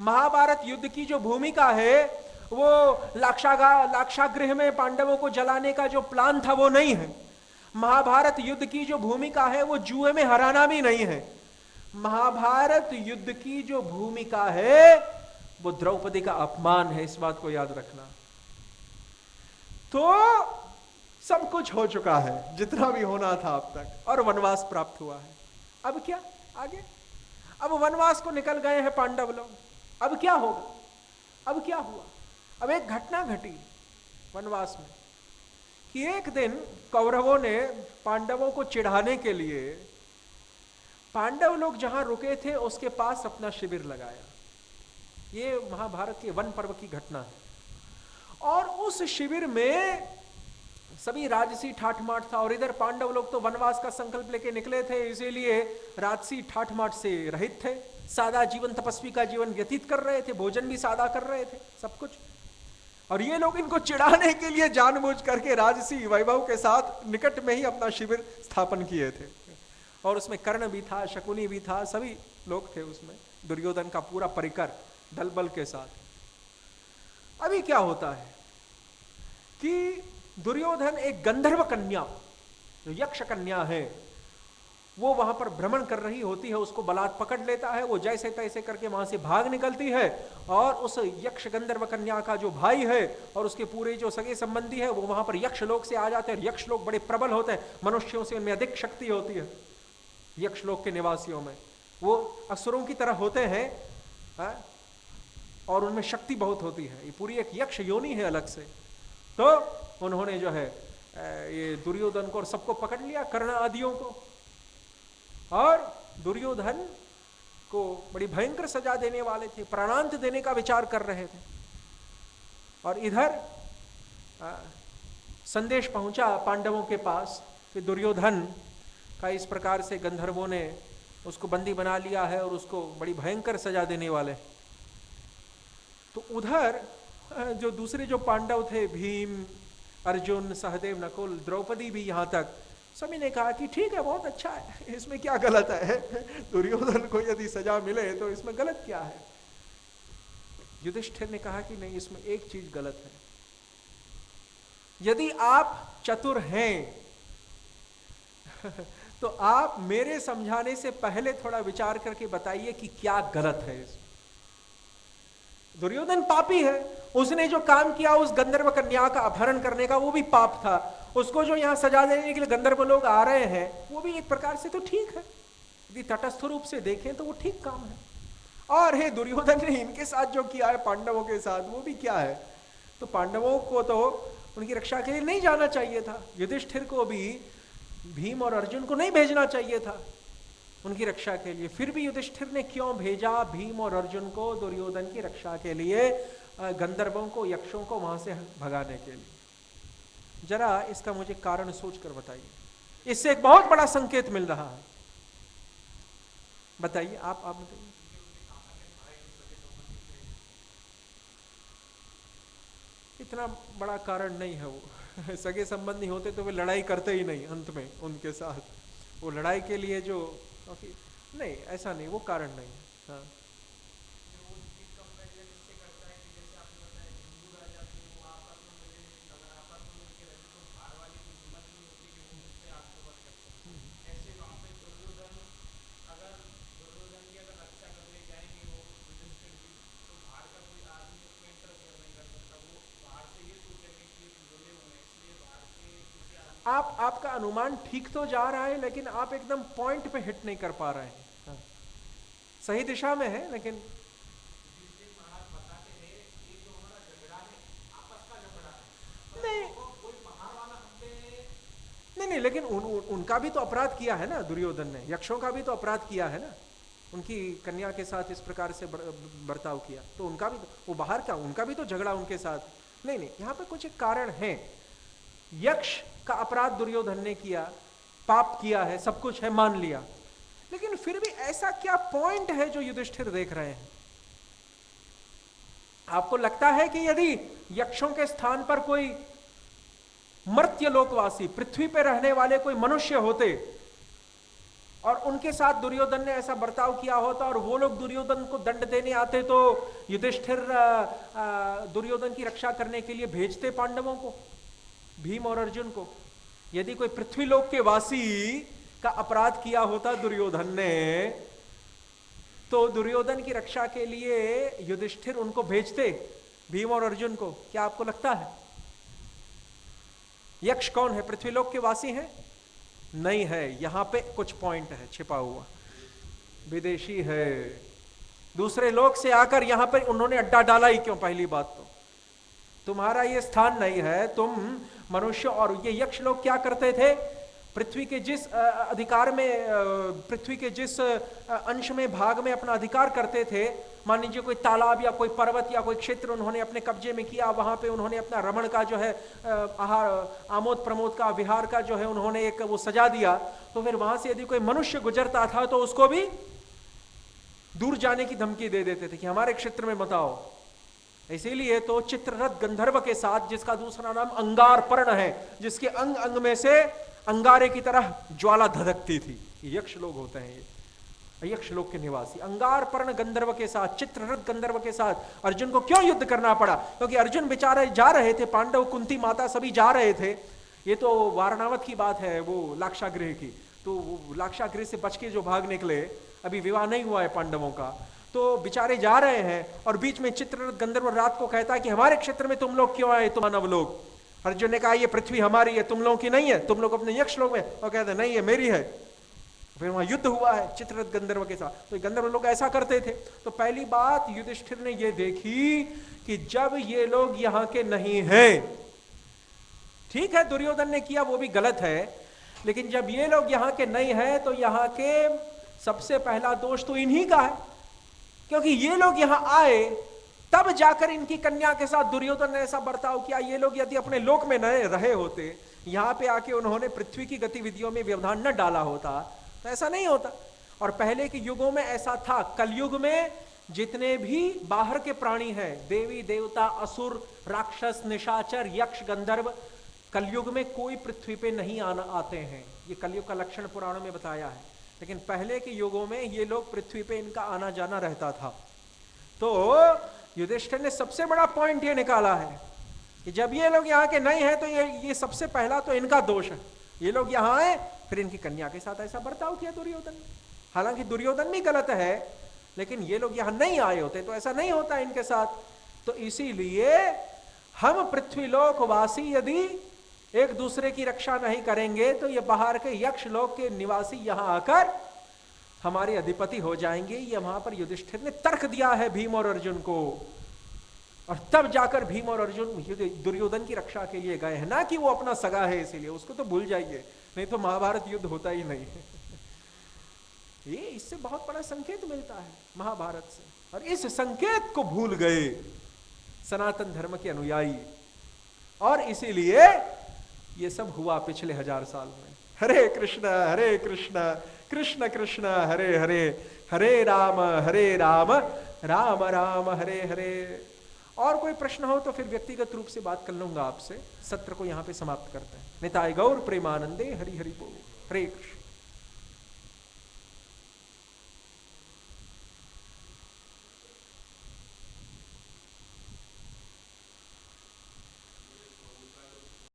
महाभारत युद्ध की जो भूमिका है, वो लाक्षागृह में पांडवों को जलाने का जो प्लान था वो नहीं है। महाभारत युद्ध की जो भूमिका है वो जुए में हराना भी नहीं है। महाभारत युद्ध की जो भूमिका है वो द्रौपदी का अपमान है, इस बात को याद रखना। तो सब कुछ हो चुका है जितना भी होना था अब तक, और वनवास प्राप्त हुआ है। अब क्या आगे? अब वनवास को निकल गए हैं पांडव लोग, अब क्या होगा? अब क्या हुआ? अब एक घटना घटी वनवास में कि एक दिन कौरवों ने पांडवों को चिढ़ाने के लिए पांडव लोग जहां रुके थे उसके पास अपना शिविर लगाया। ये महाभारत के वन पर्व की घटना है। और उस शिविर में सभी राजसी ठाठमाठ था, और इधर पांडव लोग तो वनवास का संकल्प लेके निकले थे, इसीलिए राजसी ठाठमाठ से रहित थे, सादा जीवन, तपस्वी का जीवन व्यतीत कर रहे थे, भोजन भी सादा कर रहे थे, सब कुछ। और ये लोग इनको चिढ़ाने के लिए जानबूझ करके राजसी वैभव के साथ निकट में ही अपना शिविर स्थापन किए थे। और उसमें कर्ण भी था, शकुनी भी था, सभी लोग थे उसमें, दुर्योधन का पूरा परिकर दल बल के साथ। अभी क्या होता है कि दुर्योधन एक गंधर्व कन्या, जो यक्ष कन्या है, वो वहां पर भ्रमण कर रही होती है, उसको बलात् पकड़ लेता है। वो जैसे तैसे करके वहां से भाग निकलती है, और उस यक्ष गंधर्व कन्या का जो भाई है और उसके पूरे जो सगे संबंधी है वो वहां पर यक्ष लोक से आ जाते हैं। यक्ष लोग बड़े प्रबल होते हैं, मनुष्यों से उनमें अधिक शक्ति होती है। यक्ष लोक के निवासियों में वो असुरों की तरह होते हैं, और उनमें शक्ति बहुत होती है। ये पूरी एक यक्ष योनि है अलग से। तो उन्होंने जो है ये दुर्योधन को और सबको पकड़ लिया, कर्ण आदियों को, और दुर्योधन को बड़ी भयंकर सजा देने वाले थे, प्राणांत देने का विचार कर रहे थे। और इधर संदेश पहुंचा पांडवों के पास कि दुर्योधन का इस प्रकार से गंधर्वों ने उसको बंदी बना लिया है और उसको बड़ी भयंकर सजा देने वाले। तो उधर जो दूसरे जो पांडव थे, भीम, अर्जुन, सहदेव, नकुल, द्रौपदी भी यहां तक, सभी ने कहा कि ठीक है, बहुत अच्छा है, इसमें क्या गलत है? दुर्योधन को यदि सजा मिले तो इसमें गलत क्या है? युधिष्ठिर ने कहा कि नहीं, इसमें एक चीज गलत है। यदि आप चतुर हैं तो आप मेरे समझाने से पहले थोड़ा विचार करके बताइए कि क्या गलत है इसमें। दुर्योधन पापी है, उसने जो काम किया उस गंधर्व कन्या का अपहरण करने का, वो भी पाप था। उसको जो यहां सजा देने के लिए गंधर्व लोग आ रहे हैं, वो भी एक प्रकार से तो ठीक है, यदि तटस्थ रूप से देखें तो वो ठीक काम है। और हे दुर्योधन ने इनके साथ जो किया है पांडवों के साथ, वो भी क्या है? तो पांडवों को तो उनकी रक्षा के लिए नहीं जाना चाहिए था। युधिष्ठिर को भी भीम और अर्जुन को नहीं भेजना चाहिए था उनकी रक्षा के लिए। फिर भी युधिष्ठिर ने क्यों भेजा भीम और अर्जुन को दुर्योधन की रक्षा के लिए, गंधर्वों को, यक्षों को वहां से भगाने के लिए? जरा इसका मुझे कारण सोच कर बताइए। इससे एक बहुत बड़ा संकेत मिल रहा है, बताइए आप बताइए। इतना बड़ा कारण नहीं है वो। सगे संबंधी होते तो वे लड़ाई करते ही नहीं अंत में उनके साथ। वो लड़ाई के लिए जो नहीं, ऐसा नहीं, वो कारण नहीं है। हाँ, आपका अनुमान ठीक तो जा रहा है, लेकिन आप एकदम पॉइंट पे हिट नहीं कर पा रहे हैं। हाँ, सही दिशा में है लेकिन नहीं नहीं नहीं, लेकिन उनका भी तो अपराध किया है ना दुर्योधन ने, यक्षों का भी तो अपराध किया है ना, उनकी कन्या के साथ इस प्रकार से बर्ताव किया, तो उनका भी वो बाहर का, उनका भी तो झगड़ा उनके साथ। नहीं नहीं, यहाँ पे कुछ एक कारण है। यक्ष का अपराध दुर्योधन ने किया, पाप किया है, सब कुछ है, मान लिया, लेकिन फिर भी ऐसा क्या पॉइंट है जो युधिष्ठिर देख रहे हैं? आपको लगता है कि यदि यक्षों के स्थान पर कोई मर्त्य लोकवासी, पृथ्वी पर रहने वाले कोई मनुष्य होते और उनके साथ दुर्योधन ने ऐसा बर्ताव किया होता और वो लोग दुर्योधन को दंड देने आते, तो युधिष्ठिर दुर्योधन की रक्षा करने के लिए भेजते पांडवों को, भीम और अर्जुन को? यदि कोई पृथ्वी लोक के वासी का अपराध किया होता दुर्योधन ने, तो दुर्योधन की रक्षा के लिए युधिष्ठिर उनको भेजते, भीम और अर्जुन को? क्या आपको लगता है? यक्ष कौन है? पृथ्वीलोक के वासी हैं? नहीं है। यहां पे कुछ पॉइंट है छिपा हुआ, विदेशी है, दूसरे लोक से आकर यहां पर उन्होंने अड्डा डाला ही क्यों? पहली बात तो तुम्हारा ये स्थान नहीं है, तुम मनुष्य। और ये यक्ष लोग क्या करते थे? पृथ्वी के जिस अधिकार में, पृथ्वी के जिस अंश में, भाग में अपना अधिकार करते थे, मान लीजिए कोई तालाब या कोई पर्वत या कोई क्षेत्र उन्होंने अपने कब्जे में किया, वहां पे उन्होंने अपना रमण का जो है आहार, आमोद प्रमोद का, विहार का जो है उन्होंने एक वो सजा दिया, तो फिर वहां से यदि कोई मनुष्य गुजरता था तो उसको भी दूर जाने की धमकी दे देते थे कि हमारे क्षेत्र में मत आओ। इसीलिए तो चित्ररथ गंधर्व के साथ, जिसका दूसरा नाम अंगारपर्ण है, जिसके अंग अंग में से अंगारे की तरह ज्वाला धधकती थी, यक्ष लोग होते हैं ये, यक्ष लोग के निवासी। अंगारपर्ण गंधर्व के साथ, चित्ररथ गंधर्व के साथ अर्जुन को क्यों युद्ध करना पड़ा? क्योंकि अर्जुन बेचारे जा रहे थे, पांडव, कुंती माता सभी जा रहे थे। ये तो वारणावत की बात है, वो लाक्षागृह की, तो लाक्षागृह से बच के जो भाग निकले, अभी विवाह नहीं हुआ है पांडवों का, तो बेचारे जा रहे हैं, और बीच में चित्ररथ गंधर्व रात को कहता है कि हमारे क्षेत्र में तुम लोग क्यों आए, तुम मानव लोग? अर्जुन ने कहा ये पृथ्वी हमारी है, तुम लोगों की नहीं है, तुम लोग अपने यक्ष लोग में। और कहते नहीं, ये मेरी है। फिर वहां युद्ध हुआ है चित्ररथ गंधर्व के साथ। तो गंधर्व लोग ऐसा करते थे। तो पहली बात युधिष्ठिर ने ये देखी कि जब ये लोग यहाँ के नहीं हैं, ठीक है दुर्योधन ने किया वो भी गलत है, लेकिन जब ये लोग यहाँ के नहीं हैं तो यहाँ के सबसे पहला दोष तो इन्हीं का है, क्योंकि ये लोग यहाँ आए तब जाकर इनकी कन्या के साथ दुर्योधन ने ऐसा बर्ताव किया। ये लोग यदि अपने लोक में न रहे होते, यहाँ पे आके उन्होंने पृथ्वी की गतिविधियों में व्यवधान न डाला होता, तो ऐसा नहीं होता। और पहले के युगों में ऐसा था। कलयुग में जितने भी बाहर के प्राणी हैं, देवी देवता, असुर, राक्षस, निशाचर, यक्ष, गंधर्व, कलयुग में कोई पृथ्वी पे नहीं आते हैं। ये कलयुग का लक्षण पुराणों में बताया है। लेकिन पहले के युगों में ये लोग पृथ्वी पे इनका आना जाना रहता था। तो युधिष्ठिर ने सबसे बड़ा पॉइंट ये निकाला है कि जब ये लोग यहाँ के नहीं हैं तो ये सबसे पहला तो इनका दोष है। ये लोग यहाँ आए, फिर इनकी कन्या के साथ ऐसा बर्ताव किया दुर्योधन ने। हालांकि दुर्योधन भी गलत है, लेकिन ये लोग यहाँ नहीं आए होते तो ऐसा नहीं होता इनके साथ। तो इसीलिए हम पृथ्वीलोक वासी यदि एक दूसरे की रक्षा नहीं करेंगे तो ये बाहर के यक्ष लोक के निवासी यहाँ आकर हमारे अधिपति हो जाएंगे। ये वहां पर युधिष्ठिर ने तर्क दिया है भीम और अर्जुन को, और तब जाकर भीम और अर्जुन दुर्योधन की रक्षा के लिए गए हैं। ना कि वो अपना सगा है इसीलिए, उसको तो भूल जाइए, नहीं तो महाभारत युद्ध होता ही नहीं है। ये इससे बहुत बड़ा संकेत मिलता है महाभारत से, और इस संकेत को भूल गए सनातन धर्म के अनुयायी, और इसीलिए ये सब हुआ पिछले 1000 साल में। हरे कृष्ण कृष्ण कृष्ण हरे हरे, हरे राम राम राम हरे हरे। और कोई प्रश्न हो तो फिर व्यक्तिगत रूप से बात कर लूंगा आपसे। सत्र को यहां पे समाप्त करते हैं। निताय गौर प्रेमानंदे, हरि हरि बोल। हरे कृष्ण।